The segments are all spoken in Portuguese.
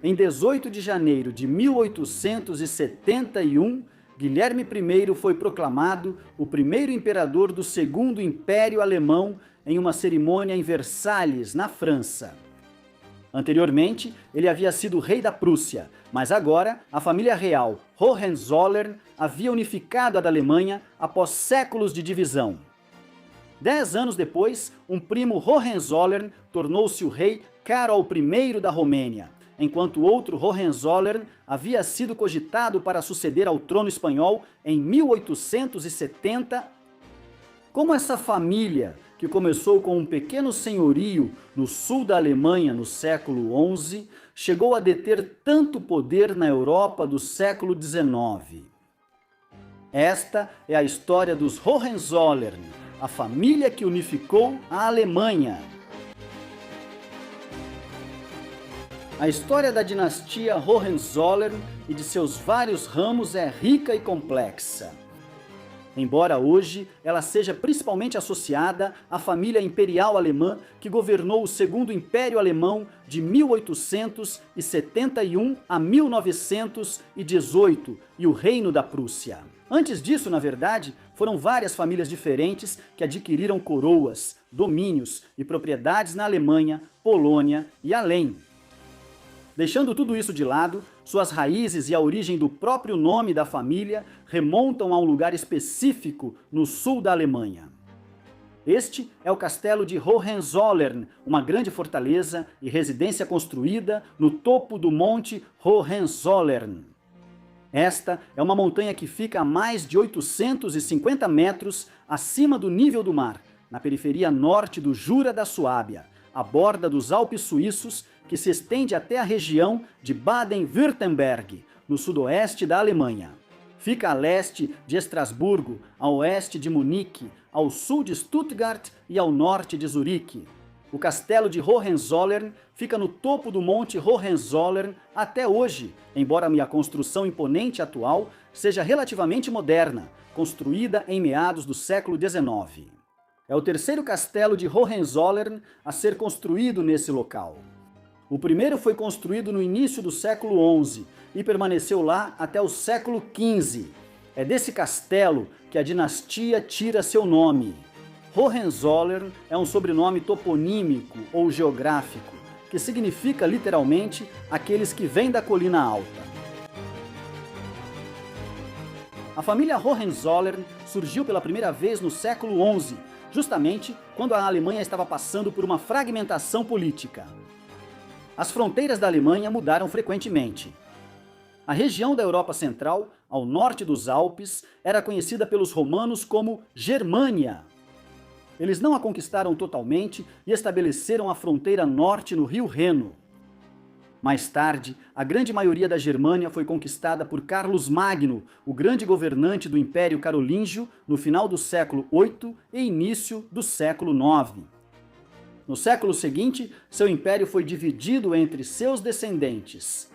Em 18 de janeiro de 1871, Guilherme I foi proclamado o primeiro imperador do Segundo Império Alemão em uma cerimônia em Versalhes, na França. Anteriormente, ele havia sido rei da Prússia, mas agora a família real Hohenzollern havia unificado a da Alemanha após séculos de divisão. 10 anos depois, um primo Hohenzollern tornou-se o rei Carol I da Romênia, enquanto outro Hohenzollern havia sido cogitado para suceder ao trono espanhol em 1870. Como essa família, que começou com um pequeno senhorio no sul da Alemanha no século XI, chegou a deter tanto poder na Europa do século XIX? Esta é a história dos Hohenzollern, a família que unificou a Alemanha. A história da dinastia Hohenzollern e de seus vários ramos é rica e complexa. Embora hoje ela seja principalmente associada à família imperial alemã que governou o Segundo Império Alemão de 1871 a 1918 e o Reino da Prússia. Antes disso, na verdade, foram várias famílias diferentes que adquiriram coroas, domínios e propriedades na Alemanha, Polônia e além. Deixando tudo isso de lado, suas raízes e a origem do próprio nome da família remontam a um lugar específico no sul da Alemanha. Este é o castelo de Hohenzollern, uma grande fortaleza e residência construída no topo do monte Hohenzollern. Esta é uma montanha que fica a mais de 850 metros acima do nível do mar, na periferia norte do Jura da Suábia, à borda dos Alpes suíços, que se estende até a região de Baden-Württemberg, no sudoeste da Alemanha. Fica a leste de Estrasburgo, a oeste de Munique, ao sul de Stuttgart e ao norte de Zurique. O castelo de Hohenzollern fica no topo do monte Hohenzollern até hoje, embora a construção imponente atual seja relativamente moderna, construída em meados do século XIX. É o terceiro castelo de Hohenzollern a ser construído nesse local. O primeiro foi construído no início do século XI e permaneceu lá até o século XV. É desse castelo que a dinastia tira seu nome. Hohenzollern é um sobrenome toponímico ou geográfico, que significa literalmente aqueles que vêm da colina alta. A família Hohenzollern surgiu pela primeira vez no século XI, justamente quando a Alemanha estava passando por uma fragmentação política. As fronteiras da Alemanha mudaram frequentemente. A região da Europa Central, ao norte dos Alpes, era conhecida pelos romanos como Germânia. Eles não a conquistaram totalmente e estabeleceram a fronteira norte no rio Reno. Mais tarde, a grande maioria da Germânia foi conquistada por Carlos Magno, o grande governante do Império Carolíngio, no final do século VIII e início do século IX. No século seguinte, seu império foi dividido entre seus descendentes.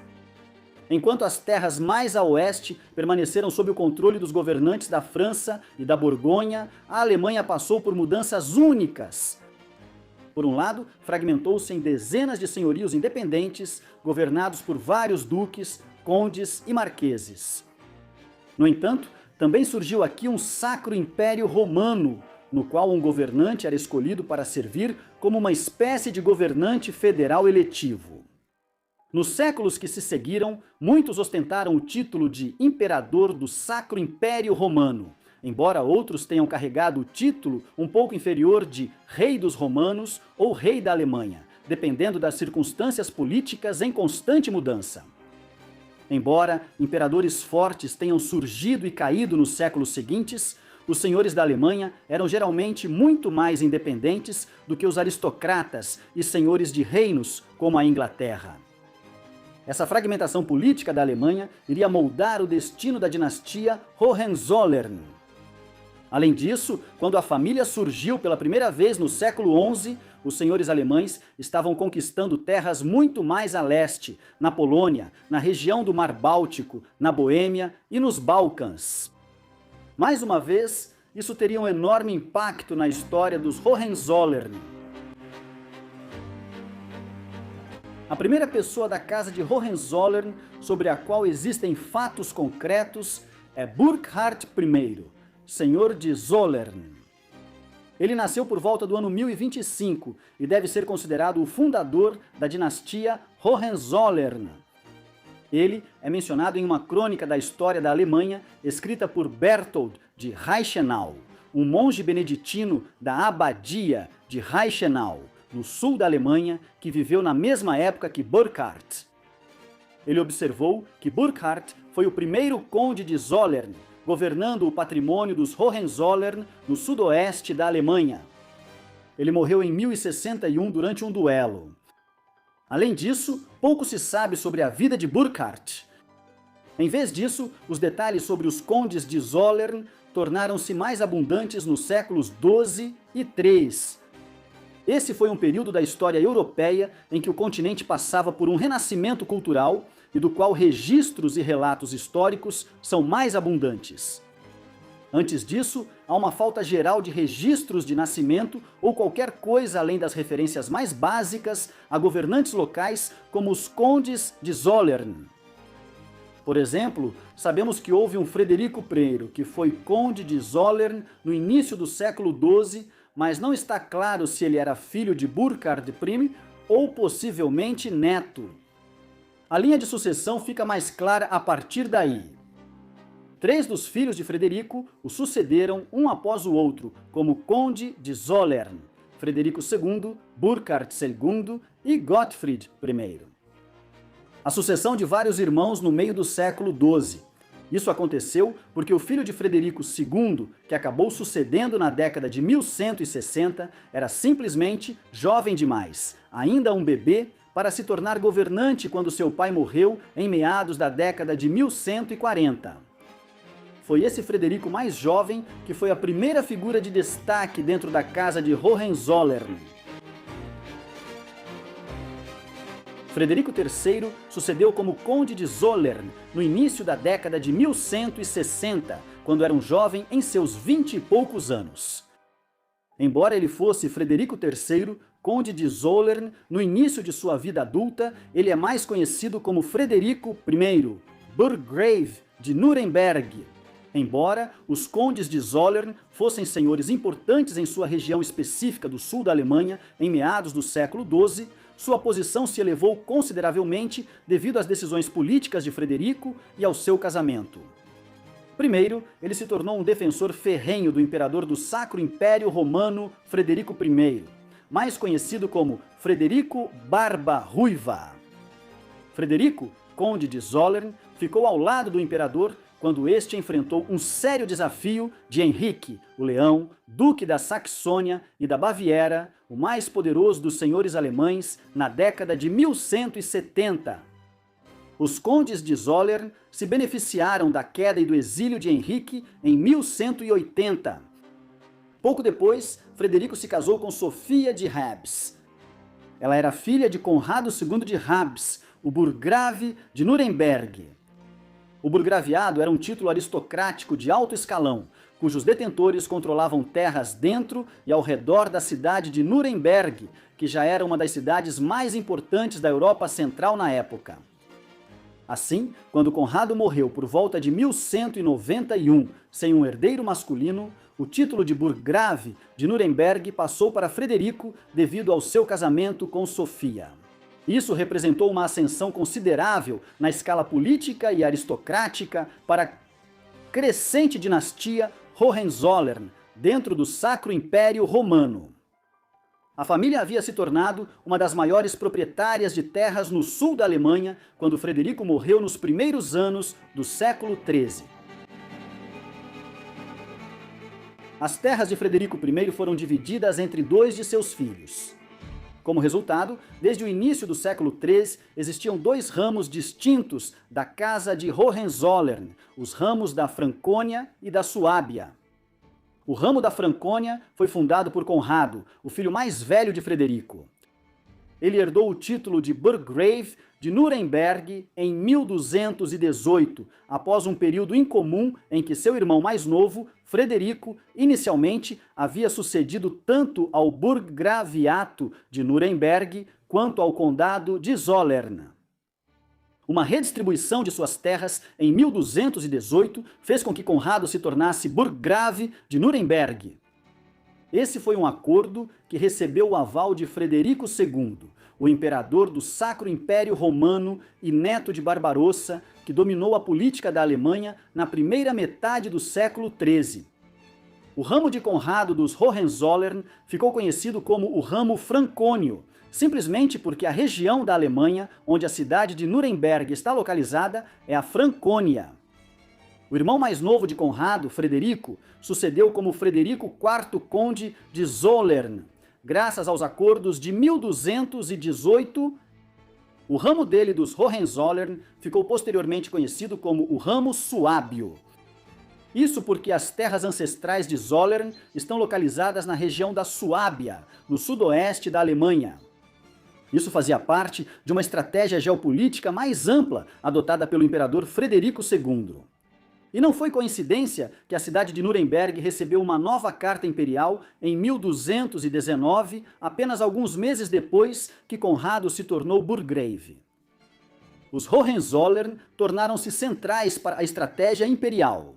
Enquanto as terras mais a oeste permaneceram sob o controle dos governantes da França e da Borgonha, a Alemanha passou por mudanças únicas. Por um lado, fragmentou-se em dezenas de senhorios independentes, governados por vários duques, condes e marqueses. No entanto, também surgiu aqui um Sacro Império Romano, no qual um governante era escolhido para servir como uma espécie de governante federal eletivo. Nos séculos que se seguiram, muitos ostentaram o título de Imperador do Sacro Império Romano, embora outros tenham carregado o título um pouco inferior de Rei dos Romanos ou Rei da Alemanha, dependendo das circunstâncias políticas em constante mudança. Embora imperadores fortes tenham surgido e caído nos séculos seguintes, os senhores da Alemanha eram geralmente muito mais independentes do que os aristocratas e senhores de reinos como a Inglaterra. Essa fragmentação política da Alemanha iria moldar o destino da dinastia Hohenzollern. Além disso, quando a família surgiu pela primeira vez no século XI, os senhores alemães estavam conquistando terras muito mais a leste, na Polônia, na região do Mar Báltico, na Boêmia e nos Balcãs. Mais uma vez, isso teria um enorme impacto na história dos Hohenzollern. A primeira pessoa da casa de Hohenzollern sobre a qual existem fatos concretos é Burkhard I, senhor de Zollern. Ele nasceu por volta do ano 1025 e deve ser considerado o fundador da dinastia Hohenzollern. Ele é mencionado em uma crônica da história da Alemanha escrita por Berthold de Reichenau, um monge beneditino da abadia de Reichenau, no sul da Alemanha, que viveu na mesma época que Burkhard. Ele observou que Burkhard foi o primeiro conde de Zollern, governando o patrimônio dos Hohenzollern no sudoeste da Alemanha. Ele morreu em 1061 durante um duelo. Além disso, pouco se sabe sobre a vida de Burkhard. Em vez disso, os detalhes sobre os condes de Zollern tornaram-se mais abundantes nos séculos XII e XIII. Esse foi um período da história europeia em que o continente passava por um renascimento cultural e do qual registros e relatos históricos são mais abundantes. Antes disso, há uma falta geral de registros de nascimento ou qualquer coisa além das referências mais básicas a governantes locais como os condes de Zollern. Por exemplo, sabemos que houve um Frederico I, que foi conde de Zollern no início do século XII, mas não está claro se ele era filho de Burkhard I ou possivelmente neto. A linha de sucessão fica mais clara a partir daí. 3 dos filhos de Frederico o sucederam um após o outro como conde de Zollern: Frederico II, Burkhard II e Gottfried I. A sucessão de vários irmãos no meio do século XII. Isso aconteceu porque o filho de Frederico II, que acabou sucedendo na década de 1160, era simplesmente jovem demais, ainda um bebê, para se tornar governante quando seu pai morreu em meados da década de 1140. Foi esse Frederico mais jovem que foi a primeira figura de destaque dentro da casa de Hohenzollern. Frederico III sucedeu como conde de Zollern no início da década de 1160, quando era um jovem em seus 20 e poucos anos. Embora ele fosse Frederico III, conde de Zollern, no início de sua vida adulta, ele é mais conhecido como Frederico I, Burggrave de Nuremberg. Embora os condes de Zollern fossem senhores importantes em sua região específica do sul da Alemanha em meados do século XII, sua posição se elevou consideravelmente devido às decisões políticas de Frederico e ao seu casamento. Primeiro, ele se tornou um defensor ferrenho do imperador do Sacro Império Romano Frederico I, mais conhecido como Frederico Barba Ruiva. Frederico, conde de Zollern, ficou ao lado do imperador quando este enfrentou um sério desafio de Henrique, o Leão, duque da Saxônia e da Baviera, o mais poderoso dos senhores alemães, na década de 1170. Os condes de Zollern se beneficiaram da queda e do exílio de Henrique em 1180. Pouco depois, Frederico se casou com Sofia de Habs. Ela era filha de Conrado II de Habs, o burgrave de Nuremberg. O burgraviado era um título aristocrático de alto escalão, cujos detentores controlavam terras dentro e ao redor da cidade de Nuremberg, que já era uma das cidades mais importantes da Europa Central na época. Assim, quando Conrado morreu por volta de 1191, sem um herdeiro masculino, o título de burgrave de Nuremberg passou para Frederico devido ao seu casamento com Sofia. Isso representou uma ascensão considerável na escala política e aristocrática para a crescente dinastia Hohenzollern, dentro do Sacro Império Romano. A família havia se tornado uma das maiores proprietárias de terras no sul da Alemanha quando Frederico morreu nos primeiros anos do século XIII. As terras de Frederico I foram divididas entre 2 de seus filhos. Como resultado, desde o início do século XIII, existiam 2 ramos distintos da Casa de Hohenzollern, os ramos da Francônia e da Suábia. O ramo da Francônia foi fundado por Conrado, o filho mais velho de Frederico. Ele herdou o título de Burggrave de Nuremberg em 1218, após um período incomum em que seu irmão mais novo, Frederico, inicialmente havia sucedido tanto ao burgraviato de Nuremberg quanto ao condado de Zollern. Uma redistribuição de suas terras em 1218 fez com que Conrado se tornasse burggrave de Nuremberg. Esse foi um acordo que recebeu o aval de Frederico II, o imperador do Sacro Império Romano e neto de Barbarossa, que dominou a política da Alemanha na primeira metade do século XIII. O ramo de Conrado dos Hohenzollern ficou conhecido como o ramo francônio, simplesmente porque a região da Alemanha onde a cidade de Nuremberg está localizada é a Francônia. O irmão mais novo de Conrado, Frederico, sucedeu como Frederico IV Conde de Zollern. Graças aos acordos de 1218, o ramo dele dos Hohenzollern ficou posteriormente conhecido como o ramo suábio. Isso porque as terras ancestrais de Zollern estão localizadas na região da Suábia, no sudoeste da Alemanha. Isso fazia parte de uma estratégia geopolítica mais ampla adotada pelo imperador Frederico II. E não foi coincidência que a cidade de Nuremberg recebeu uma nova carta imperial em 1219, apenas alguns meses depois que Conrado se tornou burggrave. Os Hohenzollern tornaram-se centrais para a estratégia imperial.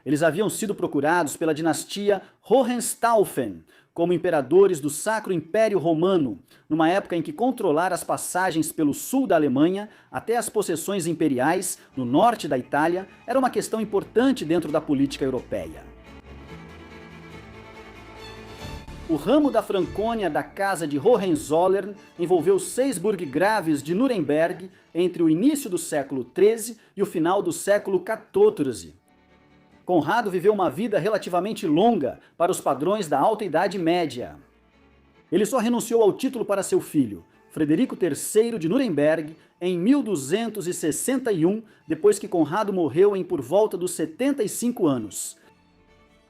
Eles haviam sido procurados pela dinastia Hohenstaufen como imperadores do Sacro Império Romano, numa época em que controlar as passagens pelo sul da Alemanha até as possessões imperiais no norte da Itália era uma questão importante dentro da política europeia. O ramo da Francônia da Casa de Hohenzollern envolveu 6 burggraves de Nuremberg entre o início do século XIII e o final do século XIV. Conrado viveu uma vida relativamente longa para os padrões da Alta Idade Média. Ele só renunciou ao título para seu filho, Frederico III de Nuremberg, em 1261, depois que Conrado morreu em por volta dos 75 anos.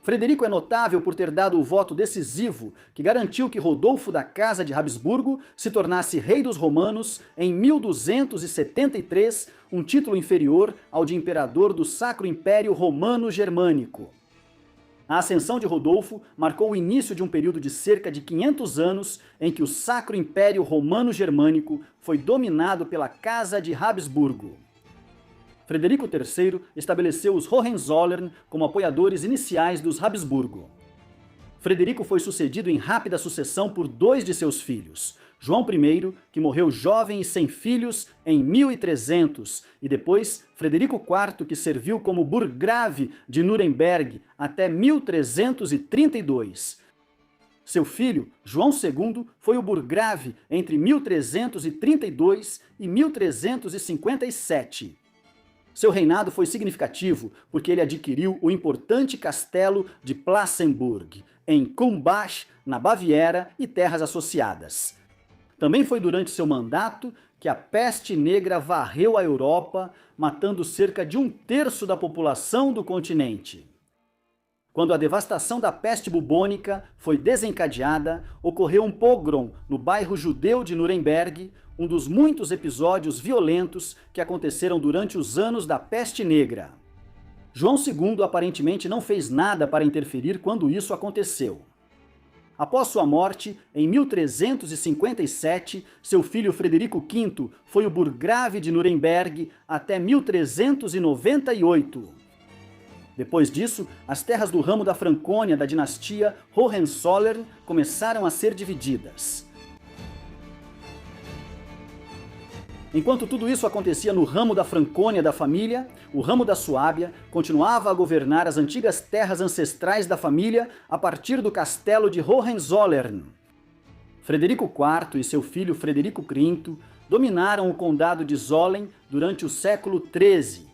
Frederico é notável por ter dado o voto decisivo que garantiu que Rodolfo da Casa de Habsburgo se tornasse rei dos romanos em 1273, um título inferior ao de imperador do Sacro Império Romano Germânico. A ascensão de Rodolfo marcou o início de um período de cerca de 500 anos em que o Sacro Império Romano Germânico foi dominado pela Casa de Habsburgo. Frederico III estabeleceu os Hohenzollern como apoiadores iniciais dos Habsburgo. Frederico foi sucedido em rápida sucessão por 2 de seus filhos, João I, que morreu jovem e sem filhos em 1300, e depois Frederico IV, que serviu como burggrave de Nuremberg até 1332. Seu filho, João II, foi o burggrave entre 1332 e 1357. Seu reinado foi significativo porque ele adquiriu o importante castelo de Plassenburg, em Kulmbach, na Baviera, e terras associadas. Também foi durante seu mandato que a peste negra varreu a Europa, matando cerca de 1/3 da população do continente. Quando a devastação da peste bubônica foi desencadeada, ocorreu um pogrom no bairro judeu de Nuremberg, um dos muitos episódios violentos que aconteceram durante os anos da peste negra. João II aparentemente não fez nada para interferir quando isso aconteceu. Após sua morte, em 1357, seu filho Frederico V foi o burggrave de Nuremberg até 1398. Depois disso, as terras do ramo da Francônia da dinastia Hohenzollern começaram a ser divididas. Enquanto tudo isso acontecia no ramo da Francônia da família, o ramo da Suábia continuava a governar as antigas terras ancestrais da família a partir do castelo de Hohenzollern. Frederico IV e seu filho Frederico V dominaram o condado de Zollern durante o século XIII.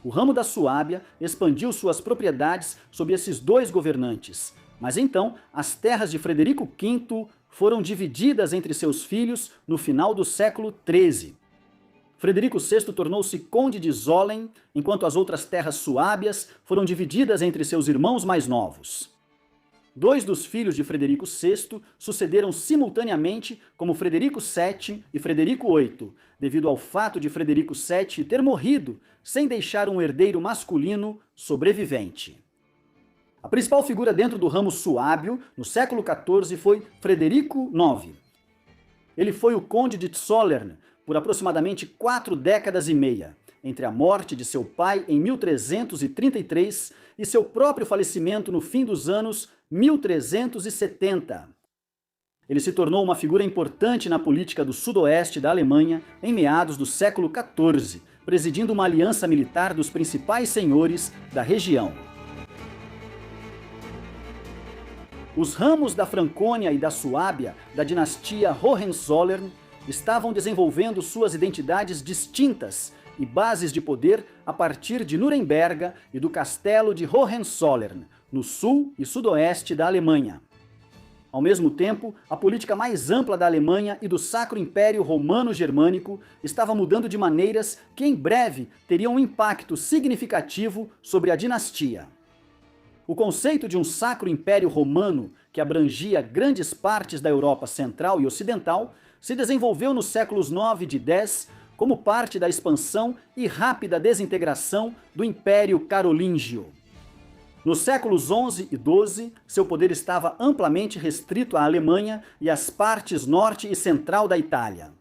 O ramo da Suábia expandiu suas propriedades sob esses 2 governantes, mas então as terras de Frederico V foram divididas entre seus filhos no final do século XIII. Frederico VI tornou-se conde de Zollern, enquanto as outras terras suábias foram divididas entre seus irmãos mais novos. 2 dos filhos de Frederico VI sucederam simultaneamente como Frederico VII e Frederico VIII, devido ao fato de Frederico VII ter morrido sem deixar um herdeiro masculino sobrevivente. A principal figura dentro do ramo suábio, no século XIV, foi Frederico IX. Ele foi o conde de Zollern por aproximadamente 4 décadas e meia, entre a morte de seu pai em 1333 e seu próprio falecimento no fim dos anos 1370. Ele se tornou uma figura importante na política do sudoeste da Alemanha em meados do século XIV, presidindo uma aliança militar dos principais senhores da região. Os ramos da Francônia e da Suábia da dinastia Hohenzollern estavam desenvolvendo suas identidades distintas e bases de poder a partir de Nuremberg e do castelo de Hohenzollern, no sul e sudoeste da Alemanha. Ao mesmo tempo, a política mais ampla da Alemanha e do Sacro Império Romano-Germânico estava mudando de maneiras que em breve teriam um impacto significativo sobre a dinastia. O conceito de um Sacro Império Romano, que abrangia grandes partes da Europa Central e Ocidental, se desenvolveu nos séculos 9 e 10 como parte da expansão e rápida desintegração do Império Carolíngio. Nos séculos 11 e 12, seu poder estava amplamente restrito à Alemanha e às partes norte e central da Itália.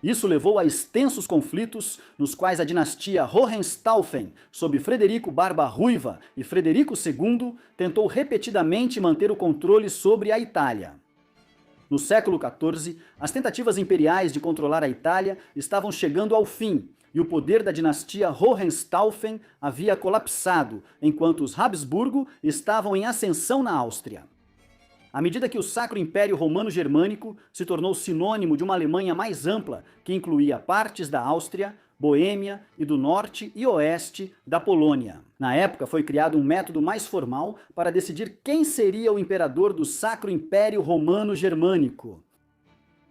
Isso levou a extensos conflitos, nos quais a dinastia Hohenstaufen, sob Frederico Barba Ruiva e Frederico II, tentou repetidamente manter o controle sobre a Itália. No século XIV, as tentativas imperiais de controlar a Itália estavam chegando ao fim, e o poder da dinastia Hohenstaufen havia colapsado, enquanto os Habsburgo estavam em ascensão na Áustria. À medida que o Sacro Império Romano-Germânico se tornou sinônimo de uma Alemanha mais ampla, que incluía partes da Áustria, Boêmia e do norte e oeste da Polônia. Na época foi criado um método mais formal para decidir quem seria o imperador do Sacro Império Romano-Germânico.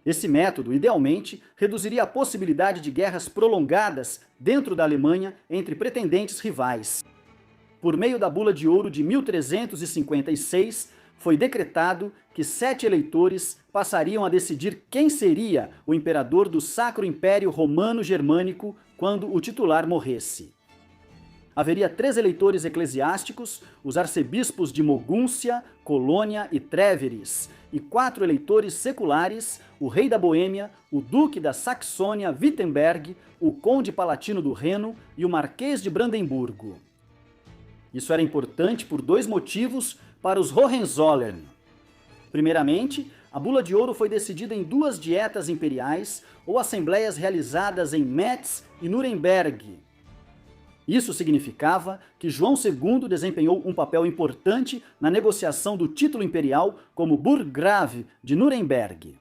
Esse método, idealmente, reduziria a possibilidade de guerras prolongadas dentro da Alemanha entre pretendentes rivais. Por meio da Bula de Ouro de 1356, foi decretado que 7 eleitores passariam a decidir quem seria o imperador do Sacro Império Romano-Germânico quando o titular morresse. Haveria 3 eleitores eclesiásticos, os arcebispos de Mogúncia, Colônia e Tréveris, e 4 eleitores seculares, o rei da Boêmia, o duque da Saxônia-Wittenberg, o conde palatino do Reno e o marquês de Brandemburgo. Isso era importante por 2 motivos para os Hohenzollern. Primeiramente, a Bula de Ouro foi decidida em 2 dietas imperiais ou assembleias realizadas em Metz e Nuremberg. Isso significava que João II desempenhou um papel importante na negociação do título imperial como Burggrave de Nuremberg.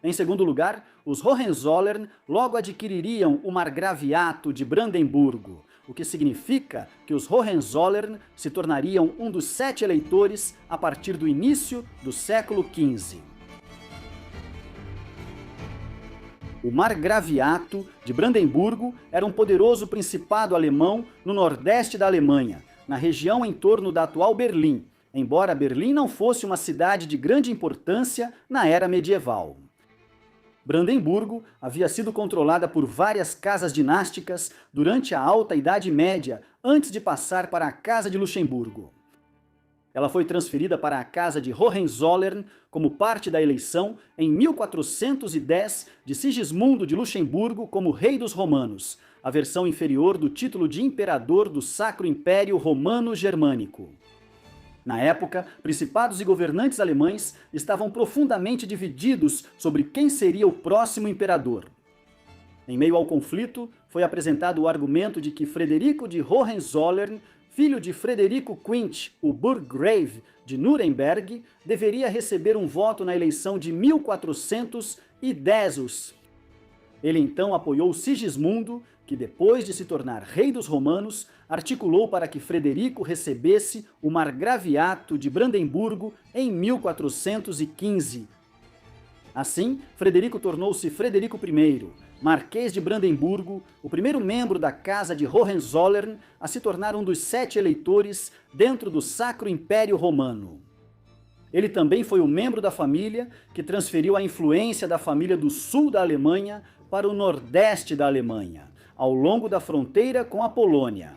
Em segundo lugar, os Hohenzollern logo adquiririam o Margraviato de Brandemburgo, o que significa que os Hohenzollern se tornariam um dos 7 eleitores a partir do início do século XV. O Margraviato de Brandemburgo era um poderoso principado alemão no nordeste da Alemanha, na região em torno da atual Berlim, embora Berlim não fosse uma cidade de grande importância na era medieval. Brandemburgo havia sido controlada por várias casas dinásticas durante a Alta Idade Média, antes de passar para a Casa de Luxemburgo. Ela foi transferida para a Casa de Hohenzollern como parte da eleição em 1410 de Sigismundo de Luxemburgo como rei dos romanos, a versão inferior do título de imperador do Sacro Império Romano-Germânico. Na época, principados e governantes alemães estavam profundamente divididos sobre quem seria o próximo imperador. Em meio ao conflito, foi apresentado o argumento de que Frederico de Hohenzollern, filho de Frederico V, o Burggrave de Nuremberg, deveria receber um voto na eleição de 1410. Ele então apoiou Sigismundo, que depois de se tornar rei dos romanos, articulou para que Frederico recebesse o Margraviato de Brandemburgo em 1415. Assim, Frederico tornou-se Frederico I, Marquês de Brandemburgo, o primeiro membro da Casa de Hohenzollern a se tornar um dos 7 eleitores dentro do Sacro Império Romano. Ele também foi o membro da família que transferiu a influência da família do sul da Alemanha para o nordeste da Alemanha, ao longo da fronteira com a Polônia.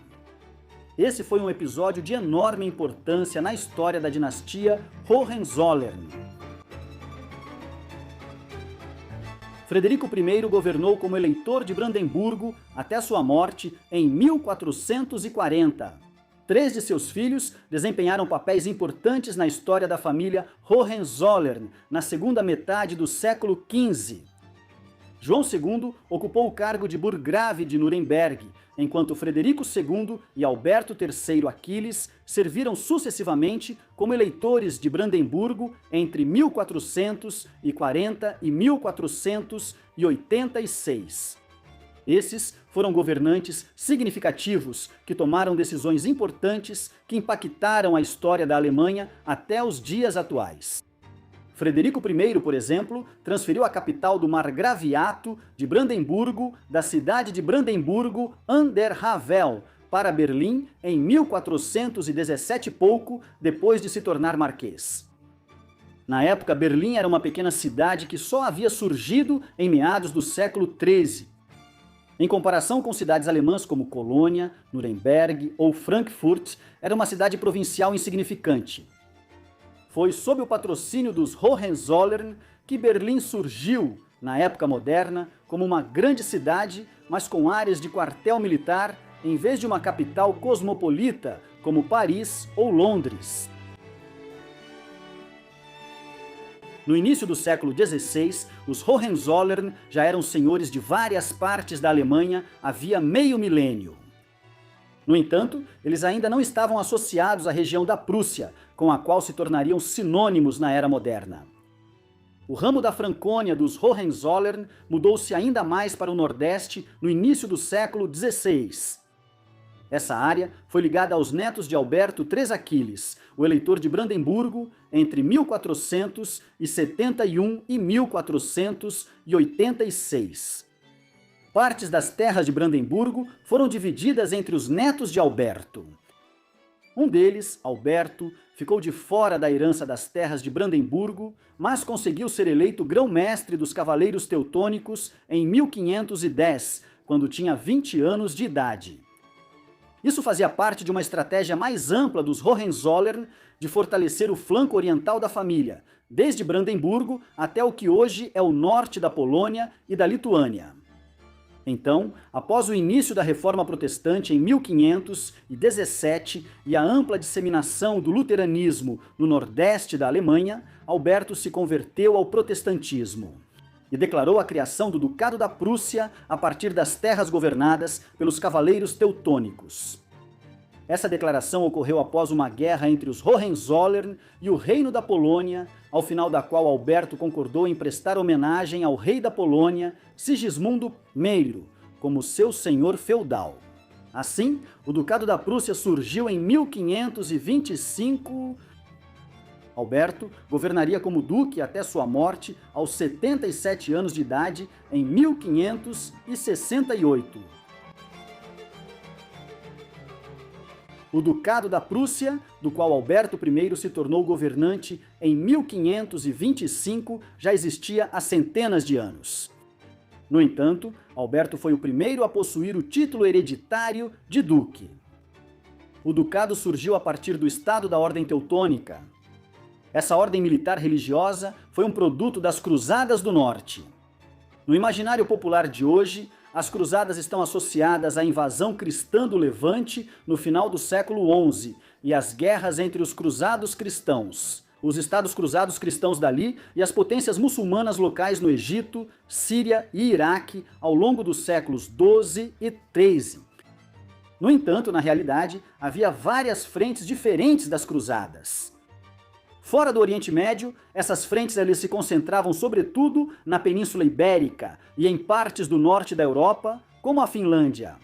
Esse foi um episódio de enorme importância na história da dinastia Hohenzollern. Frederico I governou como eleitor de Brandemburgo até sua morte em 1440. 3 de seus filhos desempenharam papéis importantes na história da família Hohenzollern na segunda metade do século XV. João II ocupou o cargo de burgrave de Nuremberg, enquanto Frederico II e Alberto III Aquiles serviram sucessivamente como eleitores de Brandemburgo entre 1440 e 1486. Esses foram governantes significativos que tomaram decisões importantes que impactaram a história da Alemanha até os dias atuais. Frederico I, por exemplo, transferiu a capital do Margraviato de Brandemburgo da cidade de Brandemburgo an der Havel para Berlim em 1417 e pouco, depois de se tornar marquês. Na época, Berlim era uma pequena cidade que só havia surgido em meados do século XIII. Em comparação com cidades alemãs como Colônia, Nuremberg ou Frankfurt, era uma cidade provincial insignificante. Foi sob o patrocínio dos Hohenzollern que Berlim surgiu, na época moderna, como uma grande cidade, mas com áreas de quartel militar, em vez de uma capital cosmopolita, como Paris ou Londres. No início do século XVI, os Hohenzollern já eram senhores de várias partes da Alemanha havia meio milênio. No entanto, eles ainda não estavam associados à região da Prússia, com a qual se tornariam sinônimos na era moderna. O ramo da Francônia dos Hohenzollern mudou-se ainda mais para o Nordeste no início do século XVI. Essa área foi ligada aos netos de Alberto III Aquiles, o eleitor de Brandemburgo, entre 1471 e 1486. Partes das terras de Brandemburgo foram divididas entre os netos de Alberto. Um deles, Alberto, ficou de fora da herança das terras de Brandemburgo, mas conseguiu ser eleito grão-mestre dos cavaleiros teutônicos em 1510, quando tinha 20 anos de idade. Isso fazia parte de uma estratégia mais ampla dos Hohenzollern de fortalecer o flanco oriental da família, desde Brandemburgo até o que hoje é o norte da Polônia e da Lituânia. Então, após o início da Reforma Protestante em 1517 e a ampla disseminação do luteranismo no nordeste da Alemanha, Alberto se converteu ao protestantismo e declarou a criação do Ducado da Prússia a partir das terras governadas pelos cavaleiros teutônicos. Essa declaração ocorreu após uma guerra entre os Hohenzollern e o Reino da Polônia, ao final da qual Alberto concordou em prestar homenagem ao rei da Polônia, Sigismundo I, como seu senhor feudal. Assim, o Ducado da Prússia surgiu em 1525. Alberto governaria como duque até sua morte aos 77 anos de idade em 1568. O Ducado da Prússia, do qual Alberto I se tornou governante em 1525, já existia há centenas de anos. No entanto, Alberto foi o primeiro a possuir o título hereditário de duque. O ducado surgiu a partir do Estado da Ordem Teutônica. Essa ordem militar religiosa foi um produto das Cruzadas do Norte. No imaginário popular de hoje, as cruzadas estão associadas à invasão cristã do Levante no final do século XI e às guerras entre os cruzados cristãos, os estados cruzados cristãos dali e as potências muçulmanas locais no Egito, Síria e Iraque ao longo dos séculos XII e XIII. No entanto, na realidade, havia várias frentes diferentes das cruzadas. Fora do Oriente Médio, essas frentes eles se concentravam sobretudo na Península Ibérica e em partes do norte da Europa, como a Finlândia,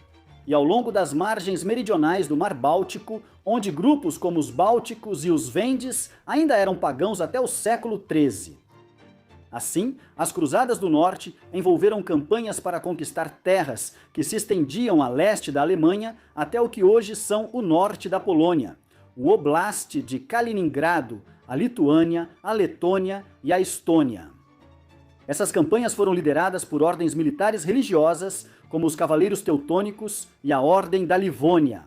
e ao longo das margens meridionais do Mar Báltico, onde grupos como os bálticos e os vendes ainda eram pagãos até o século XIII. Assim, as Cruzadas do Norte envolveram campanhas para conquistar terras que se estendiam a leste da Alemanha até o que hoje são o norte da Polônia, o Oblast de Kaliningrado, a Lituânia, a Letônia e a Estônia. Essas campanhas foram lideradas por ordens militares religiosas, como os Cavaleiros Teutônicos e a Ordem da Livônia.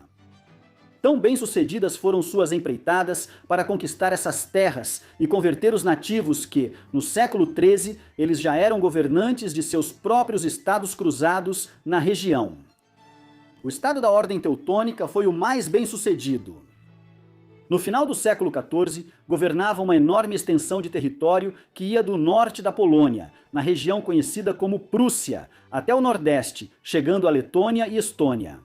Tão bem-sucedidas foram suas empreitadas para conquistar essas terras e converter os nativos que, no século XIII, eles já eram governantes de seus próprios estados cruzados na região. O estado da Ordem Teutônica foi o mais bem-sucedido. No final do século XIV, governava uma enorme extensão de território que ia do norte da Polônia, na região conhecida como Prússia, até o nordeste, chegando a Letônia e Estônia.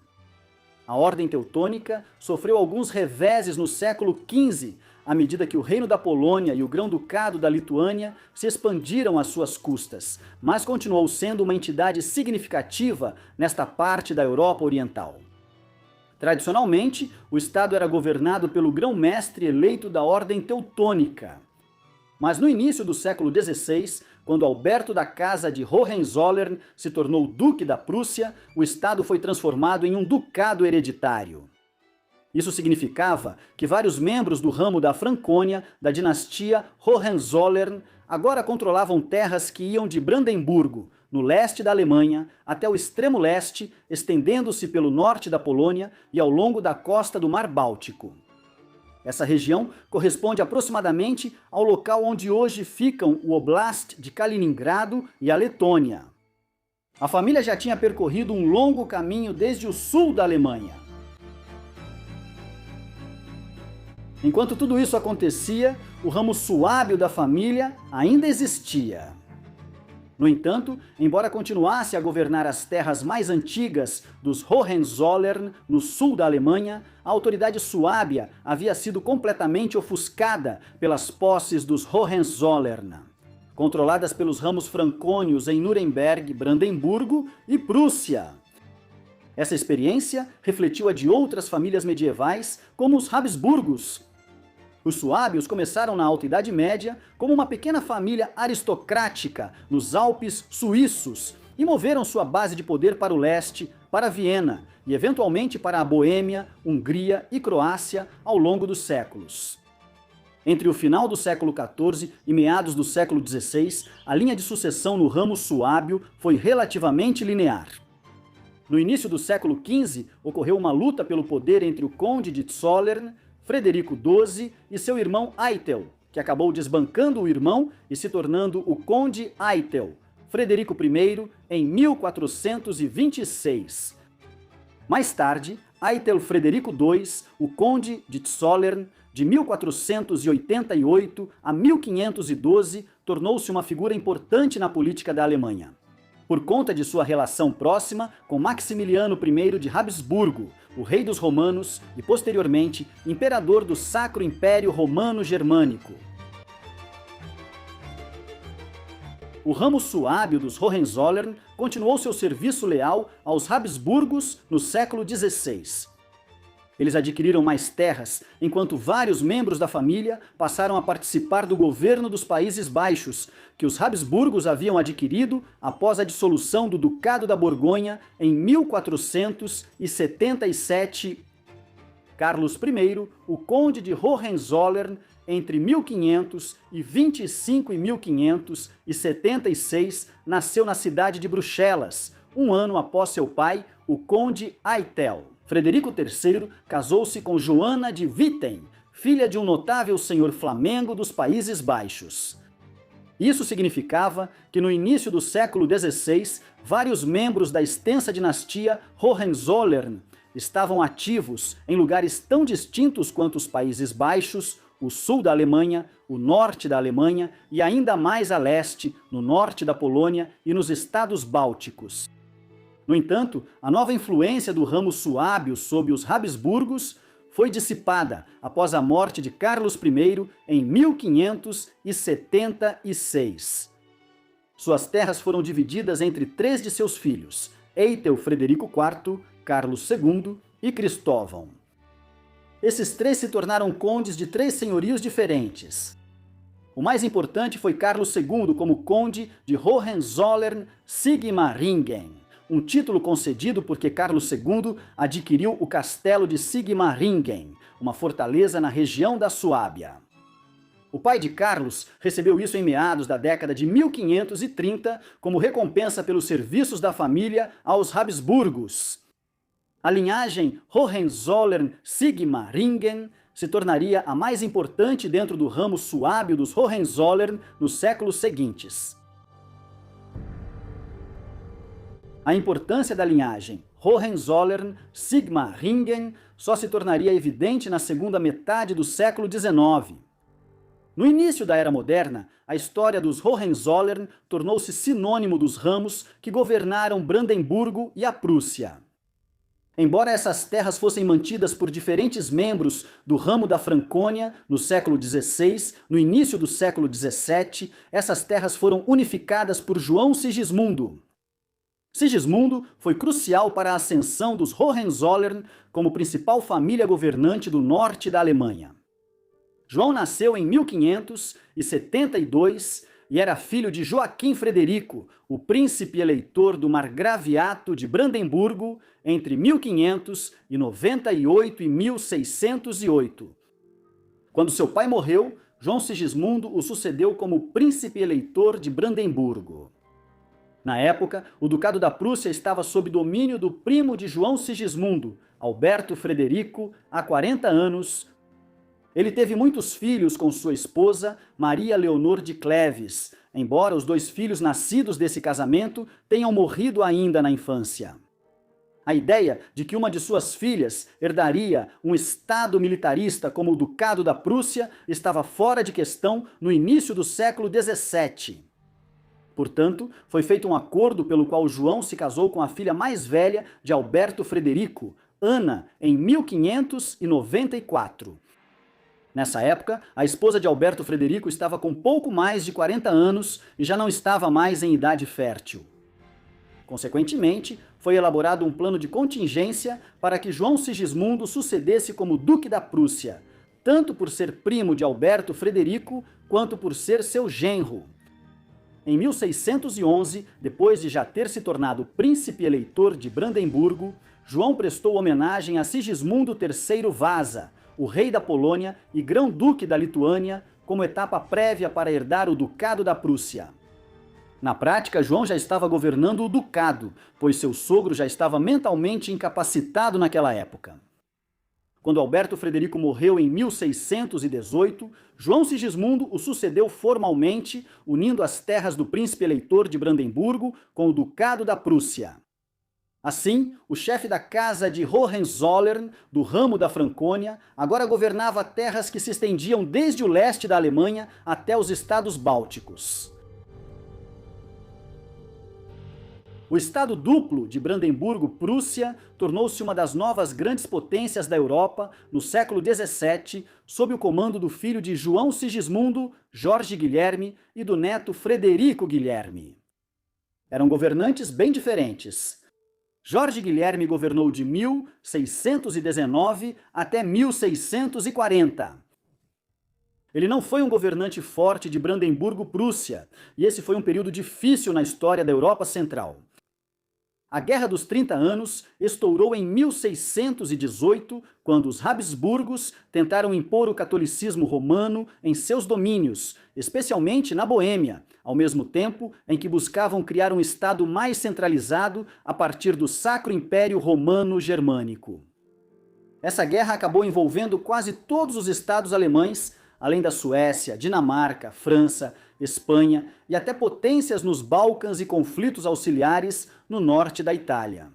A Ordem Teutônica sofreu alguns reveses no século XV, à medida que o Reino da Polônia e o Grão-Ducado da Lituânia se expandiram às suas custas, mas continuou sendo uma entidade significativa nesta parte da Europa Oriental. Tradicionalmente, o Estado era governado pelo grão-mestre eleito da Ordem Teutônica. Mas no início do século XVI, quando Alberto da Casa de Hohenzollern se tornou Duque da Prússia, o Estado foi transformado em um ducado hereditário. Isso significava que vários membros do ramo da Francônia, da dinastia Hohenzollern, agora controlavam terras que iam de Brandemburgo, no leste da Alemanha, até o extremo leste, estendendo-se pelo norte da Polônia e ao longo da costa do Mar Báltico. Essa região corresponde aproximadamente ao local onde hoje ficam o Oblast de Kaliningrado e a Letônia. A família já tinha percorrido um longo caminho desde o sul da Alemanha. Enquanto tudo isso acontecia, o ramo suábio da família ainda existia. No entanto, embora continuasse a governar as terras mais antigas dos Hohenzollern, no sul da Alemanha, a autoridade suábia havia sido completamente ofuscada pelas posses dos Hohenzollern, controladas pelos ramos francônios em Nuremberg, Brandemburgo e Prússia. Essa experiência refletiu a de outras famílias medievais, como os Habsburgos. Os suábios começaram na Alta Idade Média como uma pequena família aristocrática nos Alpes suíços e moveram sua base de poder para o leste, para Viena e eventualmente para a Boêmia, Hungria e Croácia ao longo dos séculos. Entre o final do século XIV e meados do século XVI, a linha de sucessão no ramo suábio foi relativamente linear. No início do século XV, ocorreu uma luta pelo poder entre o conde de Zollern, Frederico XII e seu irmão Eitel, que acabou desbancando o irmão e se tornando o conde Eitel, Frederico I, em 1426. Mais tarde, Eitel Frederico II, o conde de Zollern, de 1488 a 1512, tornou-se uma figura importante na política da Alemanha. Por conta de sua relação próxima com Maximiliano I de Habsburgo, o rei dos romanos e, posteriormente, imperador do Sacro Império Romano Germânico. O ramo suábio dos Hohenzollern continuou seu serviço leal aos Habsburgos no século XVI. Eles adquiriram mais terras, enquanto vários membros da família passaram a participar do governo dos Países Baixos, que os Habsburgos haviam adquirido após a dissolução do Ducado da Borgonha em 1477. Carlos I, o conde de Hohenzollern, entre 1525 e 1576, nasceu na cidade de Bruxelas, um ano após seu pai, o conde Eitel. Frederico III casou-se com Joana de Witten, filha de um notável senhor flamengo dos Países Baixos. Isso significava que no início do século XVI, vários membros da extensa dinastia Hohenzollern estavam ativos em lugares tão distintos quanto os Países Baixos, o sul da Alemanha, o norte da Alemanha e ainda mais a leste, no norte da Polônia e nos estados bálticos. No entanto, a nova influência do ramo suábio sob os Habsburgos foi dissipada após a morte de Carlos I em 1576. Suas terras foram divididas entre 3 de seus filhos, Eitel Frederico IV, Carlos II e Cristóvão. Esses 3 se tornaram condes de 3 senhorios diferentes. O mais importante foi Carlos II como conde de Hohenzollern-Sigmaringen, um título concedido porque Carlos II adquiriu o castelo de Sigmaringen, uma fortaleza na região da Suábia. O pai de Carlos recebeu isso em meados da década de 1530 como recompensa pelos serviços da família aos Habsburgos. A linhagem Hohenzollern-Sigmaringen se tornaria a mais importante dentro do ramo suábio dos Hohenzollern nos séculos seguintes. A importância da linhagem Hohenzollern-Sigmaringen só se tornaria evidente na segunda metade do século XIX. No início da Era Moderna, a história dos Hohenzollern tornou-se sinônimo dos ramos que governaram Brandemburgo e a Prússia. Embora essas terras fossem mantidas por diferentes membros do ramo da Francônia no século XVI, no início do século XVII, essas terras foram unificadas por João Sigismundo. Sigismundo foi crucial para a ascensão dos Hohenzollern como principal família governante do norte da Alemanha. João nasceu em 1572 e era filho de Joaquim Frederico, o príncipe eleitor do margraviato de Brandemburgo entre 1598 e 1608. Quando seu pai morreu, João Sigismundo o sucedeu como príncipe eleitor de Brandemburgo. Na época, o Ducado da Prússia estava sob domínio do primo de João Sigismundo, Alberto Frederico, há 40 anos. Ele teve muitos filhos com sua esposa, Maria Leonor de Cleves, embora os 2 filhos nascidos desse casamento tenham morrido ainda na infância. A ideia de que uma de suas filhas herdaria um estado militarista como o Ducado da Prússia estava fora de questão no início do século XVII. Portanto, foi feito um acordo pelo qual João se casou com a filha mais velha de Alberto Frederico, Ana, em 1594. Nessa época, a esposa de Alberto Frederico estava com pouco mais de 40 anos e já não estava mais em idade fértil. Consequentemente, foi elaborado um plano de contingência para que João Sigismundo sucedesse como Duque da Prússia, tanto por ser primo de Alberto Frederico, quanto por ser seu genro. Em 1611, depois de já ter se tornado príncipe eleitor de Brandemburgo, João prestou homenagem a Sigismundo III Vasa, o rei da Polônia e grão-duque da Lituânia, como etapa prévia para herdar o Ducado da Prússia. Na prática, João já estava governando o ducado, pois seu sogro já estava mentalmente incapacitado naquela época. Quando Alberto Frederico morreu em 1618, João Sigismundo o sucedeu formalmente, unindo as terras do príncipe eleitor de Brandemburgo com o Ducado da Prússia. Assim, o chefe da casa de Hohenzollern, do ramo da Francônia, agora governava terras que se estendiam desde o leste da Alemanha até os estados bálticos. O estado duplo de Brandemburgo-Prússia tornou-se uma das novas grandes potências da Europa no século XVII, sob o comando do filho de João Sigismundo, Jorge Guilherme, e do neto Frederico Guilherme. Eram governantes bem diferentes. Jorge Guilherme governou de 1619 até 1640. Ele não foi um governante forte de Brandemburgo-Prússia, e esse foi um período difícil na história da Europa Central. A Guerra dos 30 Anos estourou em 1618, quando os Habsburgos tentaram impor o catolicismo romano em seus domínios, especialmente na Boêmia, ao mesmo tempo em que buscavam criar um estado mais centralizado a partir do Sacro Império Romano Germânico. Essa guerra acabou envolvendo quase todos os estados alemães, além da Suécia, Dinamarca, França, Espanha e até potências nos Balcãs e conflitos auxiliares no norte da Itália.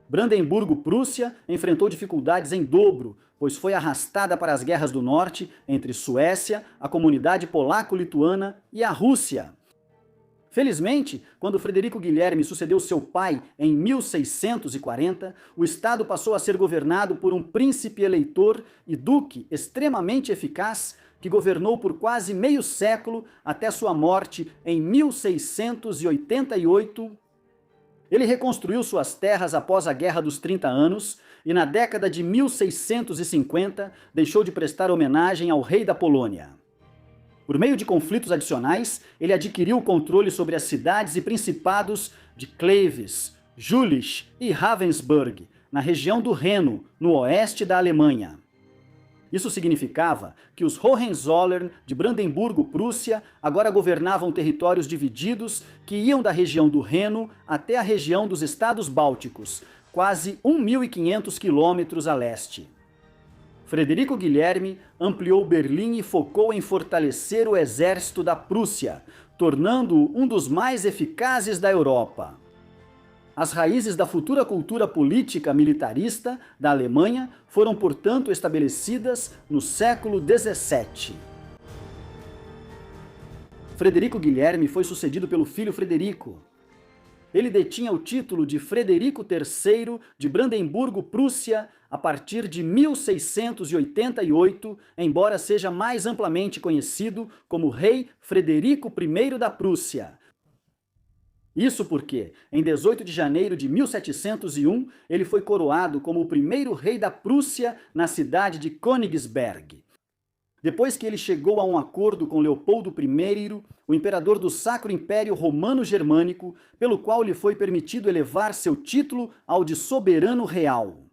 Brandemburgo-Prússia enfrentou dificuldades em dobro, pois foi arrastada para as guerras do norte entre Suécia, a comunidade polaco-lituana e a Rússia. Felizmente, quando Frederico Guilherme sucedeu seu pai em 1640, o estado passou a ser governado por um príncipe eleitor e duque extremamente eficaz que governou por quase meio século até sua morte em 1688. Ele reconstruiu suas terras após a Guerra dos 30 Anos e na década de 1650 deixou de prestar homenagem ao rei da Polônia. Por meio de conflitos adicionais, ele adquiriu o controle sobre as cidades e principados de Cleves, Jülich e Ravensburg, na região do Reno, no oeste da Alemanha. Isso significava que os Hohenzollern de Brandemburgo-Prússia agora governavam territórios divididos que iam da região do Reno até a região dos Estados Bálticos, quase 1.500 quilômetros a leste. Frederico Guilherme ampliou Berlim e focou em fortalecer o exército da Prússia, tornando-o um dos mais eficazes da Europa. As raízes da futura cultura política militarista da Alemanha foram, portanto, estabelecidas no século XVII. Frederico Guilherme foi sucedido pelo filho Frederico. Ele detinha o título de Frederico III de Brandemburgo-Prússia a partir de 1688, embora seja mais amplamente conhecido como Rei Frederico I da Prússia. Isso porque, em 18 de janeiro de 1701, ele foi coroado como o primeiro rei da Prússia na cidade de Königsberg. Depois que ele chegou a um acordo com Leopoldo I, o imperador do Sacro Império Romano-Germânico, pelo qual lhe foi permitido elevar seu título ao de soberano real.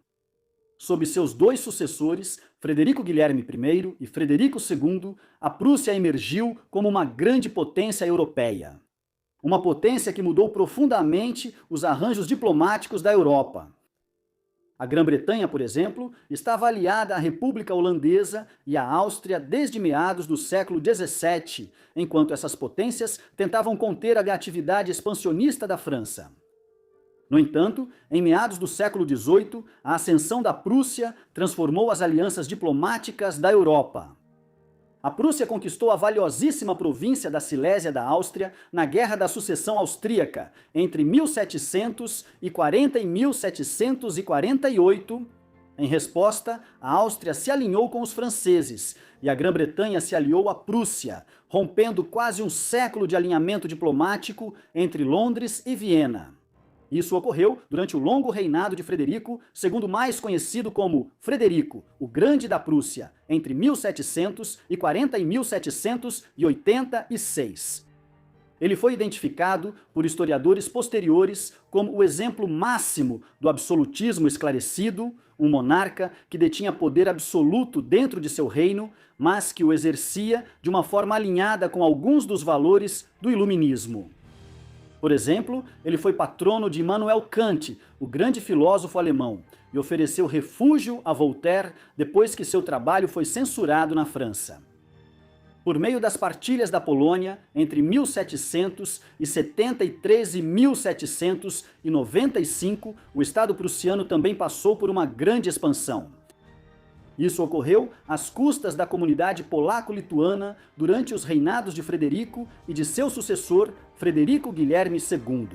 Sob seus dois sucessores, Frederico Guilherme I e Frederico II, a Prússia emergiu como uma grande potência europeia. Uma potência que mudou profundamente os arranjos diplomáticos da Europa. A Grã-Bretanha, por exemplo, estava aliada à República Holandesa e à Áustria desde meados do século XVII, enquanto essas potências tentavam conter a atividade expansionista da França. No entanto, em meados do século XVIII, a ascensão da Prússia transformou as alianças diplomáticas da Europa. A Prússia conquistou a valiosíssima província da Silésia da Áustria na Guerra da Sucessão Austríaca, entre 1740 e 1748. Em resposta, a Áustria se alinhou com os franceses e a Grã-Bretanha se aliou à Prússia, rompendo quase um século de alinhamento diplomático entre Londres e Viena. Isso ocorreu durante o longo reinado de Frederico, segundo mais conhecido como Frederico, o Grande da Prússia, entre 1740 e 1786. Ele foi identificado por historiadores posteriores como o exemplo máximo do absolutismo esclarecido, um monarca que detinha poder absoluto dentro de seu reino, mas que o exercia de uma forma alinhada com alguns dos valores do iluminismo. Por exemplo, ele foi patrono de Immanuel Kant, o grande filósofo alemão, e ofereceu refúgio a Voltaire depois que seu trabalho foi censurado na França. Por meio das partilhas da Polônia, entre 1773 e 1795, o Estado prussiano também passou por uma grande expansão. Isso ocorreu às custas da comunidade polaco-lituana durante os reinados de Frederico e de seu sucessor, Frederico Guilherme II.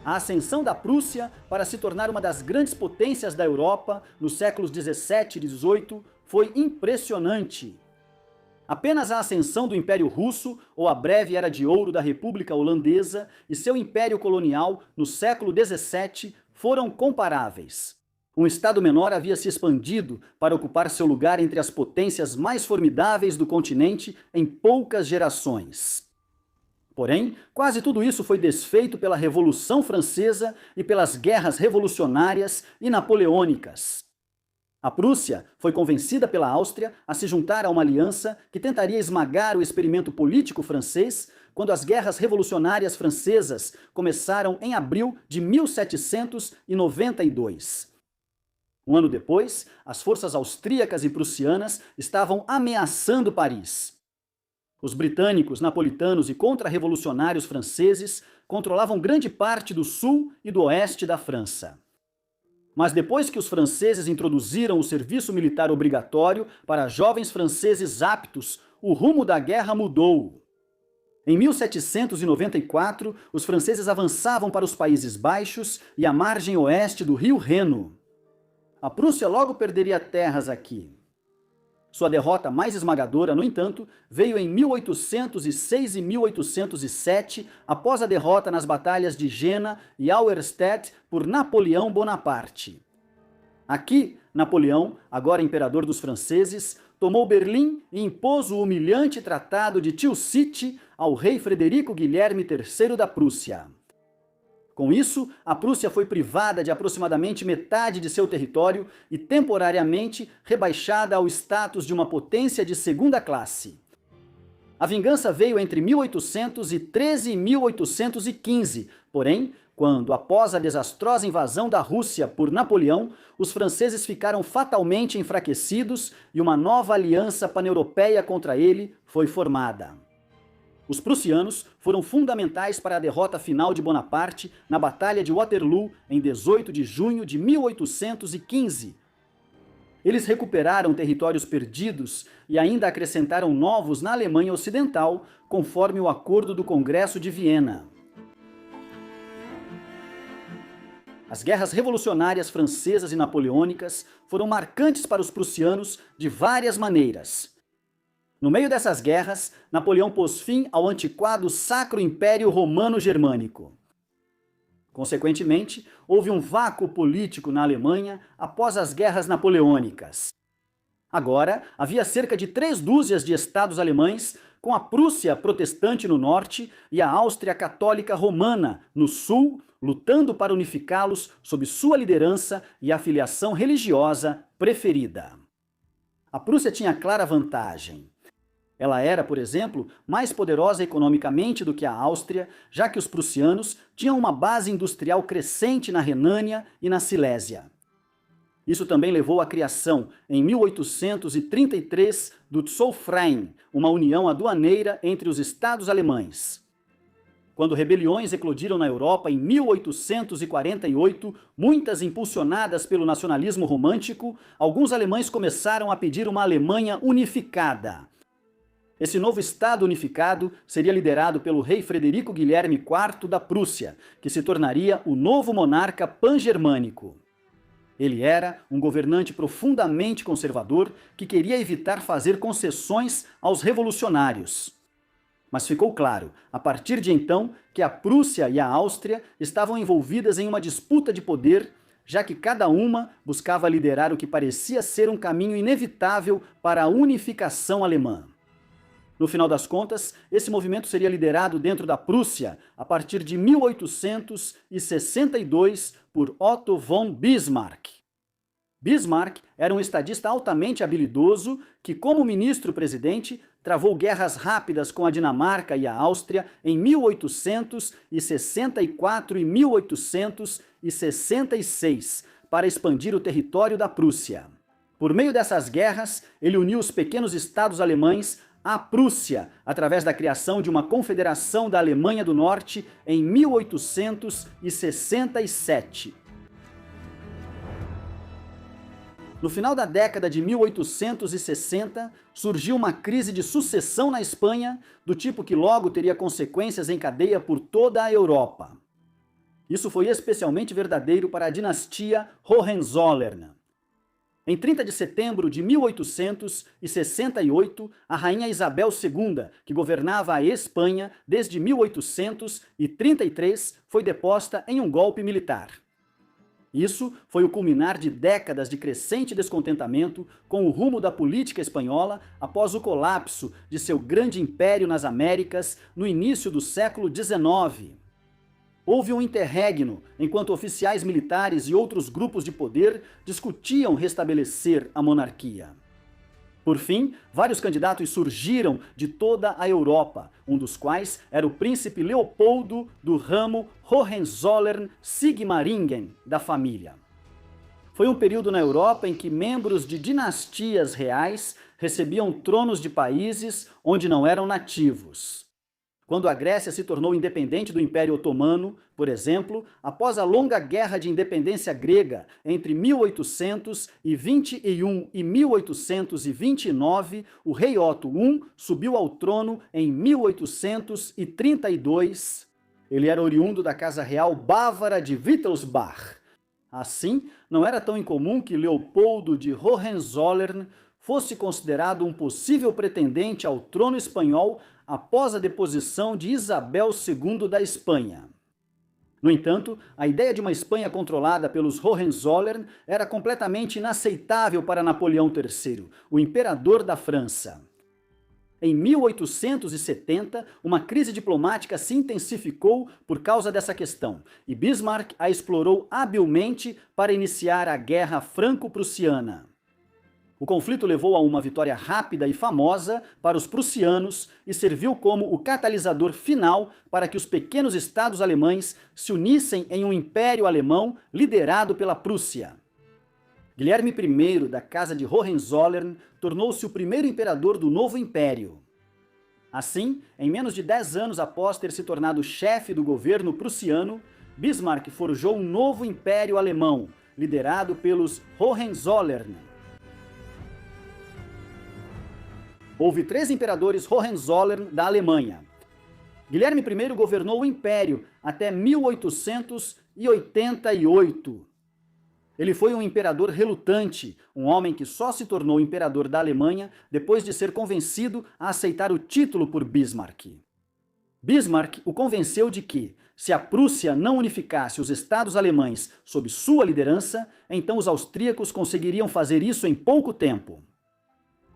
A ascensão da Prússia para se tornar uma das grandes potências da Europa nos séculos 17 e 18 foi impressionante. Apenas a ascensão do Império Russo, ou a breve Era de Ouro da República Holandesa, e seu império colonial no século 17 foram comparáveis. Um Estado menor havia se expandido para ocupar seu lugar entre as potências mais formidáveis do continente em poucas gerações. Porém, quase tudo isso foi desfeito pela Revolução Francesa e pelas guerras revolucionárias e napoleônicas. A Prússia foi convencida pela Áustria a se juntar a uma aliança que tentaria esmagar o experimento político francês quando as guerras revolucionárias francesas começaram em abril de 1792. Um ano depois, as forças austríacas e prussianas estavam ameaçando Paris. Os britânicos, napolitanos e contra-revolucionários franceses controlavam grande parte do sul e do oeste da França. Mas depois que os franceses introduziram o serviço militar obrigatório para jovens franceses aptos, o rumo da guerra mudou. Em 1794, os franceses avançavam para os Países Baixos e a margem oeste do rio Reno. A Prússia logo perderia terras aqui. Sua derrota mais esmagadora, no entanto, veio em 1806 e 1807, após a derrota nas batalhas de Jena e Auerstedt por Napoleão Bonaparte. Aqui, Napoleão, agora imperador dos franceses, tomou Berlim e impôs o humilhante Tratado de Tilsit ao rei Frederico Guilherme III da Prússia. Com isso, a Prússia foi privada de aproximadamente metade de seu território e temporariamente rebaixada ao status de uma potência de segunda classe. A vingança veio entre 1813 e 1815, porém, quando, após a desastrosa invasão da Rússia por Napoleão, os franceses ficaram fatalmente enfraquecidos e uma nova aliança paneuropeia contra ele foi formada. Os prussianos foram fundamentais para a derrota final de Bonaparte na Batalha de Waterloo em 18 de junho de 1815. Eles recuperaram territórios perdidos e ainda acrescentaram novos na Alemanha Ocidental, conforme o Acordo do Congresso de Viena. As guerras revolucionárias francesas e napoleônicas foram marcantes para os prussianos de várias maneiras. No meio dessas guerras, Napoleão pôs fim ao antiquado Sacro Império Romano-Germânico. Consequentemente, houve um vácuo político na Alemanha após as guerras napoleônicas. Agora, havia cerca de 3 dúzias de estados alemães, com a Prússia protestante no norte e a Áustria católica romana no sul, lutando para unificá-los sob sua liderança e afiliação religiosa preferida. A Prússia tinha clara vantagem. Ela era, por exemplo, mais poderosa economicamente do que a Áustria, já que os prussianos tinham uma base industrial crescente na Renânia e na Silésia. Isso também levou à criação, em 1833, do Zollverein, uma união aduaneira entre os estados alemães. Quando rebeliões eclodiram na Europa em 1848, muitas impulsionadas pelo nacionalismo romântico, alguns alemães começaram a pedir uma Alemanha unificada. Esse novo Estado unificado seria liderado pelo rei Frederico Guilherme IV da Prússia, que se tornaria o novo monarca pan-germânico. Ele era um governante profundamente conservador que queria evitar fazer concessões aos revolucionários. Mas ficou claro, a partir de então, que a Prússia e a Áustria estavam envolvidas em uma disputa de poder, já que cada uma buscava liderar o que parecia ser um caminho inevitável para a unificação alemã. No final das contas, esse movimento seria liderado dentro da Prússia a partir de 1862 por Otto von Bismarck. Bismarck era um estadista altamente habilidoso que, como ministro-presidente, travou guerras rápidas com a Dinamarca e a Áustria em 1864 e 1866 para expandir o território da Prússia. Por meio dessas guerras, ele uniu os pequenos estados alemães à Prússia, através da criação de uma confederação da Alemanha do Norte em 1867. No final da década de 1860, surgiu uma crise de sucessão na Espanha, do tipo que logo teria consequências em cadeia por toda a Europa. Isso foi especialmente verdadeiro para a dinastia Hohenzollern. Em 30 de setembro de 1868, a rainha Isabel II, que governava a Espanha desde 1833, foi deposta em um golpe militar. Isso foi o culminar de décadas de crescente descontentamento com o rumo da política espanhola após o colapso de seu grande império nas Américas no início do século XIX. Houve um interregno, enquanto oficiais militares e outros grupos de poder discutiam restabelecer a monarquia. Por fim, vários candidatos surgiram de toda a Europa, um dos quais era o príncipe Leopoldo do ramo Hohenzollern-Sigmaringen da família. Foi um período na Europa em que membros de dinastias reais recebiam tronos de países onde não eram nativos. Quando a Grécia se tornou independente do Império Otomano, por exemplo, após a longa guerra de independência grega entre 1821 e 1829, o rei Otto I subiu ao trono em 1832. Ele era oriundo da Casa Real Bávara de Wittelsbach. Assim, não era tão incomum que Leopoldo de Hohenzollern fosse considerado um possível pretendente ao trono espanhol após a deposição de Isabel II da Espanha. No entanto, a ideia de uma Espanha controlada pelos Hohenzollern era completamente inaceitável para Napoleão III, o imperador da França. Em 1870, uma crise diplomática se intensificou por causa dessa questão, e Bismarck a explorou habilmente para iniciar a Guerra Franco-Prussiana. O conflito levou a uma vitória rápida e famosa para os prussianos e serviu como o catalisador final para que os pequenos estados alemães se unissem em um império alemão liderado pela Prússia. Guilherme I, da Casa de Hohenzollern, tornou-se o primeiro imperador do novo império. Assim, em menos de 10 anos após ter se tornado chefe do governo prussiano, Bismarck forjou um novo império alemão, liderado pelos Hohenzollern. Houve 3 imperadores Hohenzollern da Alemanha. Guilherme I governou o império até 1888. Ele foi um imperador relutante, um homem que só se tornou imperador da Alemanha depois de ser convencido a aceitar o título por Bismarck. Bismarck o convenceu de que, se a Prússia não unificasse os estados alemães sob sua liderança, então os austríacos conseguiriam fazer isso em pouco tempo.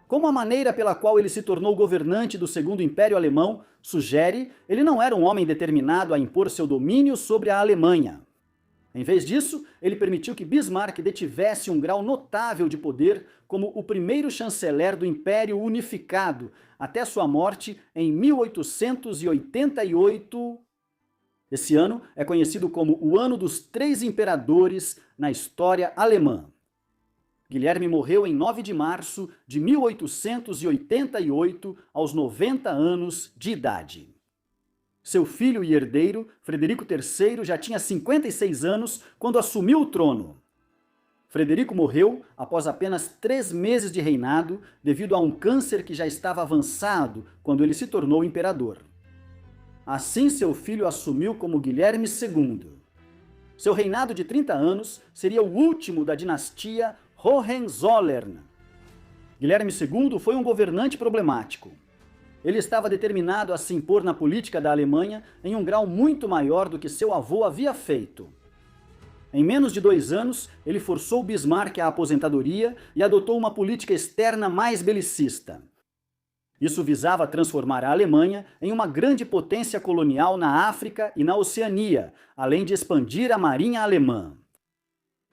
Como a maneira pela qual ele se tornou governante do Segundo Império Alemão sugere, ele não era um homem determinado a impor seu domínio sobre a Alemanha. Em vez disso, ele permitiu que Bismarck detivesse um grau notável de poder como o primeiro chanceler do Império Unificado, até sua morte em 1888. Esse ano é conhecido como o Ano dos 3 Imperadores na história alemã. Guilherme morreu em 9 de março de 1888, aos 90 anos de idade. Seu filho e herdeiro, Frederico III, já tinha 56 anos quando assumiu o trono. Frederico morreu após apenas 3 meses de reinado, devido a um câncer que já estava avançado quando ele se tornou imperador. Assim, seu filho assumiu como Guilherme II. Seu reinado de 30 anos seria o último da dinastia Hohenzollern. Guilherme II foi um governante problemático. Ele estava determinado a se impor na política da Alemanha em um grau muito maior do que seu avô havia feito. Em menos de 2 anos, ele forçou Bismarck à aposentadoria e adotou uma política externa mais belicista. Isso visava transformar a Alemanha em uma grande potência colonial na África e na Oceania, além de expandir a marinha alemã.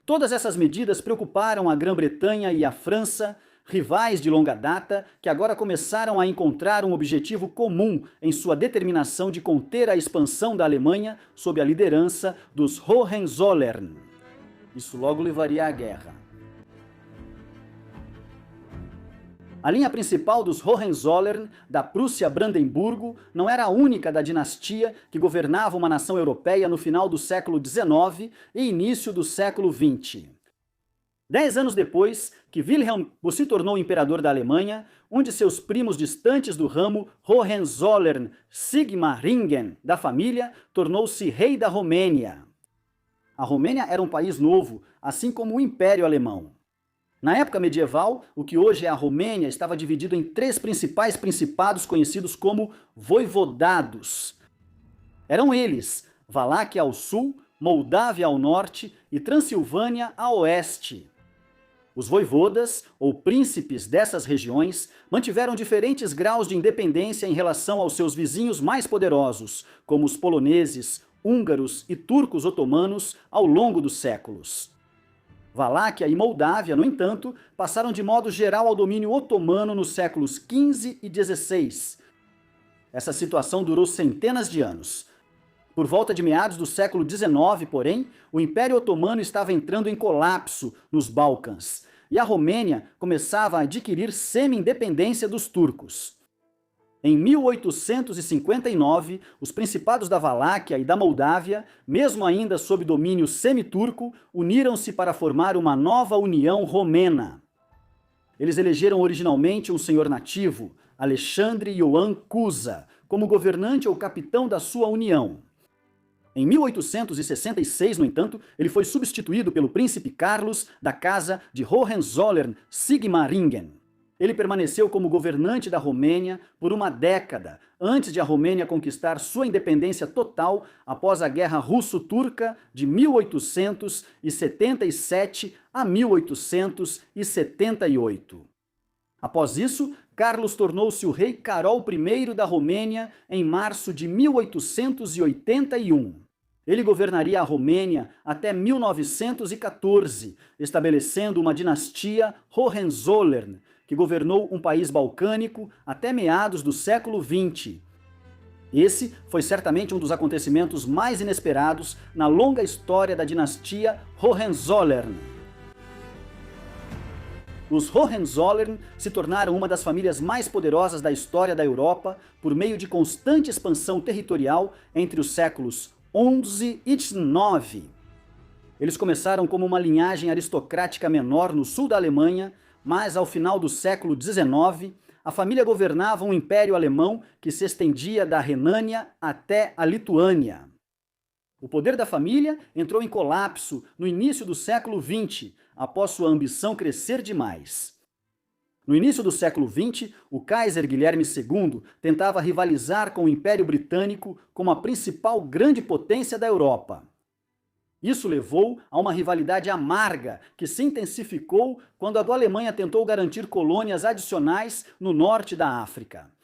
Todas essas medidas preocuparam a Grã-Bretanha e a França, rivais de longa data, que agora começaram a encontrar um objetivo comum em sua determinação de conter a expansão da Alemanha sob a liderança dos Hohenzollern. Isso logo levaria à guerra. A linha principal dos Hohenzollern, da Prússia-Brandemburgo, não era a única da dinastia que governava uma nação europeia no final do século XIX e início do século XX. 10 anos depois que Wilhelm se tornou imperador da Alemanha, um de seus primos distantes do ramo, Hohenzollern Sigmaringen, da família, tornou-se rei da Romênia. A Romênia era um país novo, assim como o Império Alemão. Na época medieval, o que hoje é a Romênia estava dividido em 3 principais principados conhecidos como voivodados. Eram eles: Valáquia ao sul, Moldávia ao norte e Transilvânia a oeste. Os voivodas, ou príncipes dessas regiões, mantiveram diferentes graus de independência em relação aos seus vizinhos mais poderosos, como os poloneses, húngaros e turcos otomanos, ao longo dos séculos. Valáquia e Moldávia, no entanto, passaram de modo geral ao domínio otomano nos séculos XV e XVI. Essa situação durou centenas de anos. Por volta de meados do século XIX, porém, o Império Otomano estava entrando em colapso nos Balcãs, e a Romênia começava a adquirir semi-independência dos turcos. Em 1859, os principados da Valáquia e da Moldávia, mesmo ainda sob domínio semi-turco, uniram-se para formar uma nova União Romena. Eles elegeram originalmente um senhor nativo, Alexandre Ioan Cuza, como governante ou capitão da sua união. Em 1866, no entanto, ele foi substituído pelo príncipe Carlos da Casa de Hohenzollern-Sigmaringen. Ele permaneceu como governante da Romênia por uma década, antes de a Romênia conquistar sua independência total após a Guerra Russo-Turca de 1877 a 1878. Após isso, Carlos tornou-se o rei Carol I da Romênia em março de 1881. Ele governaria a Romênia até 1914, estabelecendo uma dinastia Hohenzollern, que governou um país balcânico até meados do século XX. Esse foi certamente um dos acontecimentos mais inesperados na longa história da dinastia Hohenzollern. Os Hohenzollern se tornaram uma das famílias mais poderosas da história da Europa por meio de constante expansão territorial entre os séculos XI e XIX. Eles começaram como uma linhagem aristocrática menor no sul da Alemanha, mas ao final do século XIX, a família governava um império alemão que se estendia da Renânia até a Lituânia. O poder da família entrou em colapso no início do século XX, após sua ambição crescer demais. No início do século XX, o Kaiser Guilherme II tentava rivalizar com o Império Britânico como a principal grande potência da Europa. Isso levou a uma rivalidade amarga que se intensificou quando a Alemanha tentou garantir colônias adicionais no norte da África.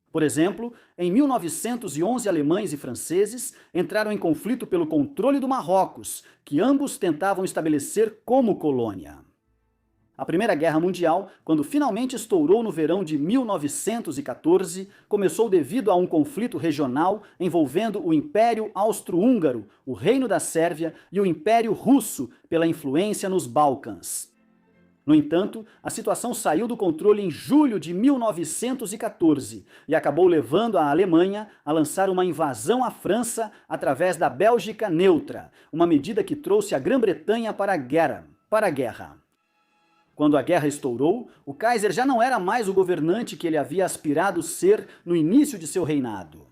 Por exemplo, em 1911 alemães e franceses entraram em conflito pelo controle do Marrocos, que ambos tentavam estabelecer como colônia. A Primeira Guerra Mundial, quando finalmente estourou no verão de 1914, começou devido a um conflito regional envolvendo o Império Austro-Húngaro, o Reino da Sérvia e o Império Russo pela influência nos Balcãs. No entanto, a situação saiu do controle em julho de 1914 e acabou levando a Alemanha a lançar uma invasão à França através da Bélgica neutra, uma medida que trouxe a Grã-Bretanha para a guerra. Quando a guerra estourou, o Kaiser já não era mais o governante que ele havia aspirado ser no início de seu reinado.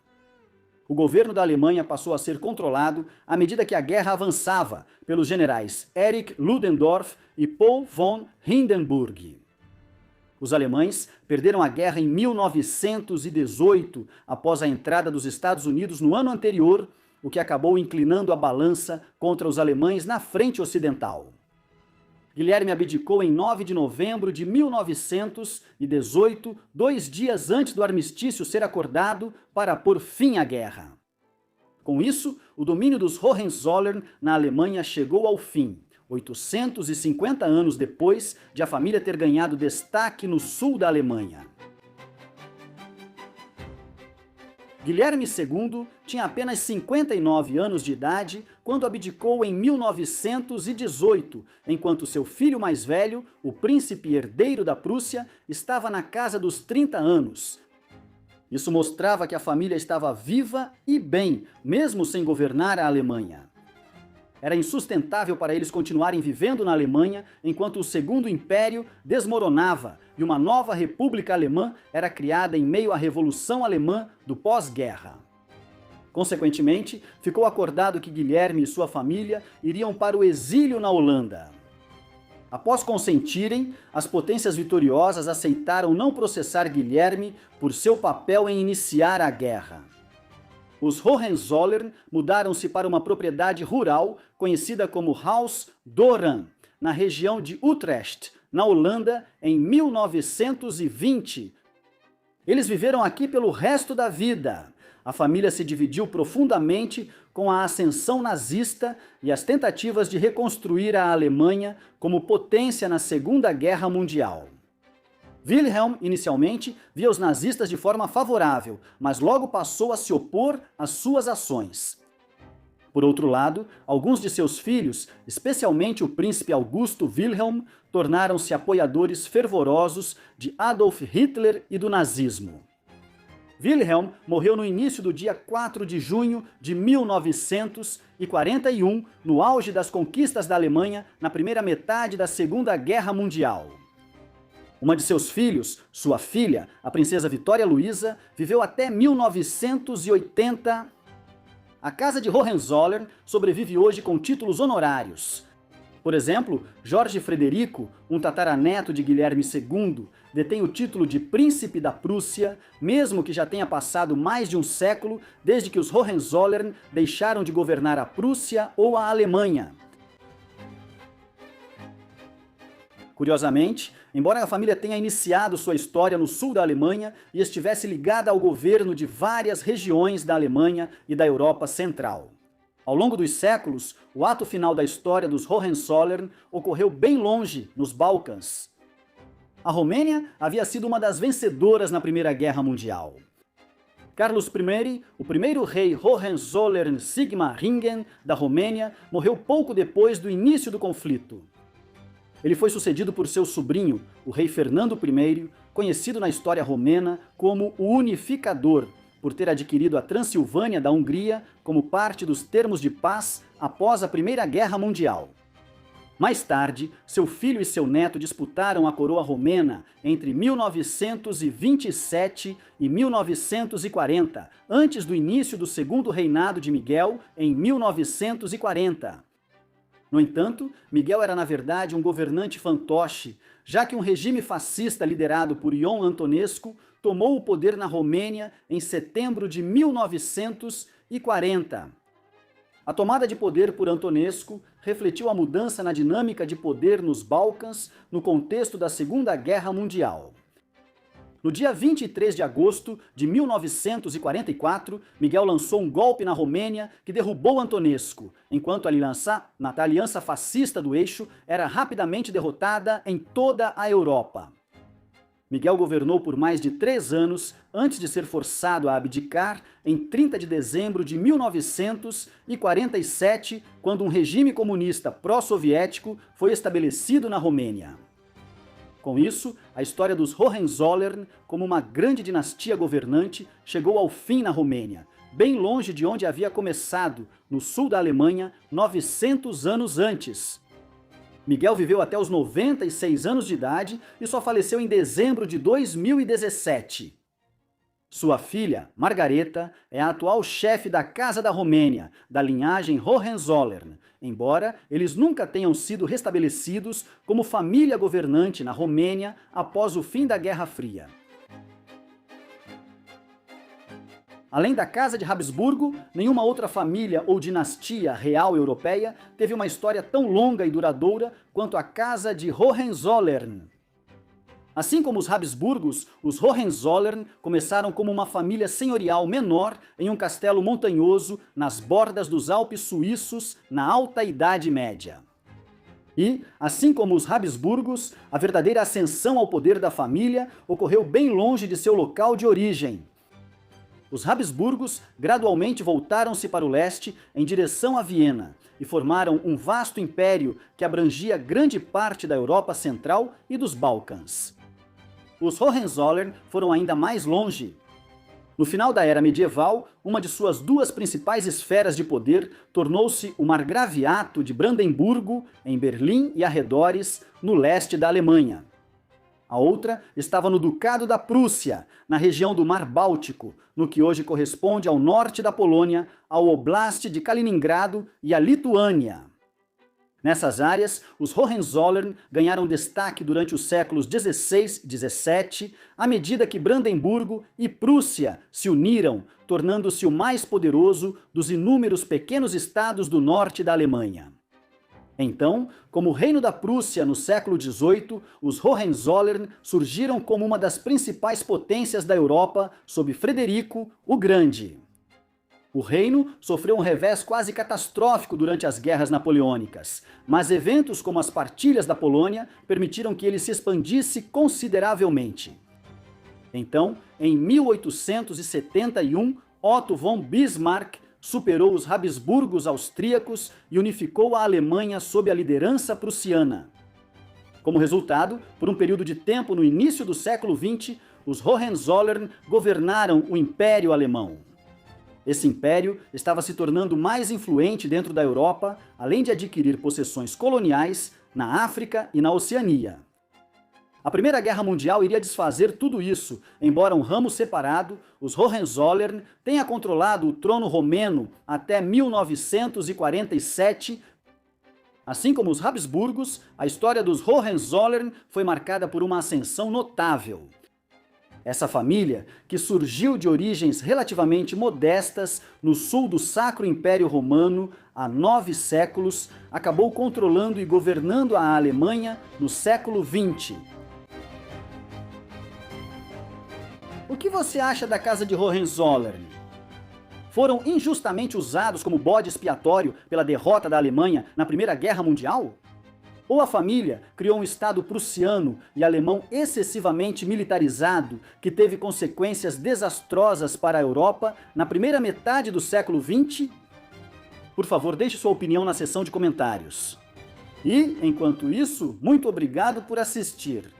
O governo da Alemanha passou a ser controlado à medida que a guerra avançava pelos generais Erich Ludendorff e Paul von Hindenburg. Os alemães perderam a guerra em 1918, após a entrada dos Estados Unidos no ano anterior, o que acabou inclinando a balança contra os alemães na frente ocidental. Guilherme abdicou em 9 de novembro de 1918, 2 dias antes do armistício ser acordado para pôr fim à guerra. Com isso, o domínio dos Hohenzollern na Alemanha chegou ao fim, 850 anos depois de a família ter ganhado destaque no sul da Alemanha. Guilherme II tinha apenas 59 anos de idade quando abdicou em 1918, enquanto seu filho mais velho, o príncipe herdeiro da Prússia, estava na casa dos 30 anos. Isso mostrava que a família estava viva e bem, mesmo sem governar a Alemanha. Era insustentável para eles continuarem vivendo na Alemanha enquanto o Segundo Império desmoronava e uma nova República Alemã era criada em meio à Revolução Alemã do pós-guerra. Consequentemente, ficou acordado que Guilherme e sua família iriam para o exílio na Holanda. Após consentirem, as potências vitoriosas aceitaram não processar Guilherme por seu papel em iniciar a guerra. Os Hohenzollern mudaram-se para uma propriedade rural conhecida como Haus Doorn, na região de Utrecht, na Holanda, em 1920. Eles viveram aqui pelo resto da vida. A família se dividiu profundamente com a ascensão nazista e as tentativas de reconstruir a Alemanha como potência na Segunda Guerra Mundial. Wilhelm, inicialmente, via os nazistas de forma favorável, mas logo passou a se opor às suas ações. Por outro lado, alguns de seus filhos, especialmente o príncipe Augusto Wilhelm, tornaram-se apoiadores fervorosos de Adolf Hitler e do nazismo. Wilhelm morreu no início do dia 4 de junho de 1941, no auge das conquistas da Alemanha na primeira metade da Segunda Guerra Mundial. Uma de seus filhos, sua filha, a princesa Vitória Luísa, viveu até 1980. A Casa de Hohenzollern sobrevive hoje com títulos honorários. Por exemplo, Jorge Frederico, um tataraneto de Guilherme II, detém o título de Príncipe da Prússia, mesmo que já tenha passado mais de um século desde que os Hohenzollern deixaram de governar a Prússia ou a Alemanha. Curiosamente, embora a família tenha iniciado sua história no sul da Alemanha e estivesse ligada ao governo de várias regiões da Alemanha e da Europa Central. Ao longo dos séculos, o ato final da história dos Hohenzollern ocorreu bem longe, nos Balcãs. A Romênia havia sido uma das vencedoras na Primeira Guerra Mundial. Carlos I, o primeiro rei Hohenzollern-Sigmaringen da Romênia, morreu pouco depois do início do conflito. Ele foi sucedido por seu sobrinho, o rei Fernando I, conhecido na história romena como o Unificador, por ter adquirido a Transilvânia da Hungria como parte dos termos de paz após a Primeira Guerra Mundial. Mais tarde, seu filho e seu neto disputaram a coroa romena entre 1927 e 1940, antes do início do segundo reinado de Miguel, em 1940. No entanto, Miguel era na verdade um governante fantoche, já que um regime fascista liderado por Ion Antonescu tomou o poder na Romênia em setembro de 1940. A tomada de poder por Antonescu refletiu a mudança na dinâmica de poder nos Balcãs no contexto da Segunda Guerra Mundial. No dia 23 de agosto de 1944, Miguel lançou um golpe na Romênia que derrubou Antonescu, enquanto a aliança fascista do eixo era rapidamente derrotada em toda a Europa. Miguel governou por mais de 3 anos antes de ser forçado a abdicar em 30 de dezembro de 1947, quando um regime comunista pró-soviético foi estabelecido na Romênia. Com isso, a história dos Hohenzollern, como uma grande dinastia governante, chegou ao fim na Romênia, bem longe de onde havia começado, no sul da Alemanha, 900 anos antes. Miguel viveu até os 96 anos de idade e só faleceu em dezembro de 2017. Sua filha, Margareta, é a atual chefe da Casa da Romênia, da linhagem Hohenzollern, embora eles nunca tenham sido restabelecidos como família governante na Romênia após o fim da Guerra Fria. Além da Casa de Habsburgo, nenhuma outra família ou dinastia real europeia teve uma história tão longa e duradoura quanto a Casa de Hohenzollern. Assim como os Habsburgos, os Hohenzollern começaram como uma família senhorial menor em um castelo montanhoso nas bordas dos Alpes suíços na Alta Idade Média. E, assim como os Habsburgos, a verdadeira ascensão ao poder da família ocorreu bem longe de seu local de origem. Os Habsburgos gradualmente voltaram-se para o leste em direção a Viena e formaram um vasto império que abrangia grande parte da Europa Central e dos Balcãs. Os Hohenzollern foram ainda mais longe. No final da Era Medieval, uma de suas 2 principais esferas de poder tornou-se o Margraviato de Brandemburgo, em Berlim e arredores, no leste da Alemanha. A outra estava no Ducado da Prússia, na região do Mar Báltico, no que hoje corresponde ao norte da Polônia, ao Oblast de Kaliningrado e à Lituânia. Nessas áreas, os Hohenzollern ganharam destaque durante os séculos XVI e XVII, à medida que Brandemburgo e Prússia se uniram, tornando-se o mais poderoso dos inúmeros pequenos estados do norte da Alemanha. Então, como Reino da Prússia no século XVIII, os Hohenzollern surgiram como uma das principais potências da Europa sob Frederico o Grande. O reino sofreu um revés quase catastrófico durante as guerras napoleônicas, mas eventos como as partilhas da Polônia permitiram que ele se expandisse consideravelmente. Então, em 1871, Otto von Bismarck superou os Habsburgos austríacos e unificou a Alemanha sob a liderança prussiana. Como resultado, por um período de tempo no início do século XX, os Hohenzollern governaram o Império Alemão. Esse império estava se tornando mais influente dentro da Europa, além de adquirir possessões coloniais na África e na Oceania. A Primeira Guerra Mundial iria desfazer tudo isso, embora um ramo separado, os Hohenzollern, tenha controlado o trono romeno até 1947. Assim como os Habsburgos, a história dos Hohenzollern foi marcada por uma ascensão notável. Essa família, que surgiu de origens relativamente modestas no sul do Sacro Império Romano há 9 séculos, acabou controlando e governando a Alemanha no século XX. O que você acha da casa de Hohenzollern? Foram injustamente usados como bode expiatório pela derrota da Alemanha na Primeira Guerra Mundial? Ou a família criou um Estado prussiano e alemão excessivamente militarizado que teve consequências desastrosas para a Europa na primeira metade do século XX? Por favor, deixe sua opinião na seção de comentários. E, enquanto isso, muito obrigado por assistir.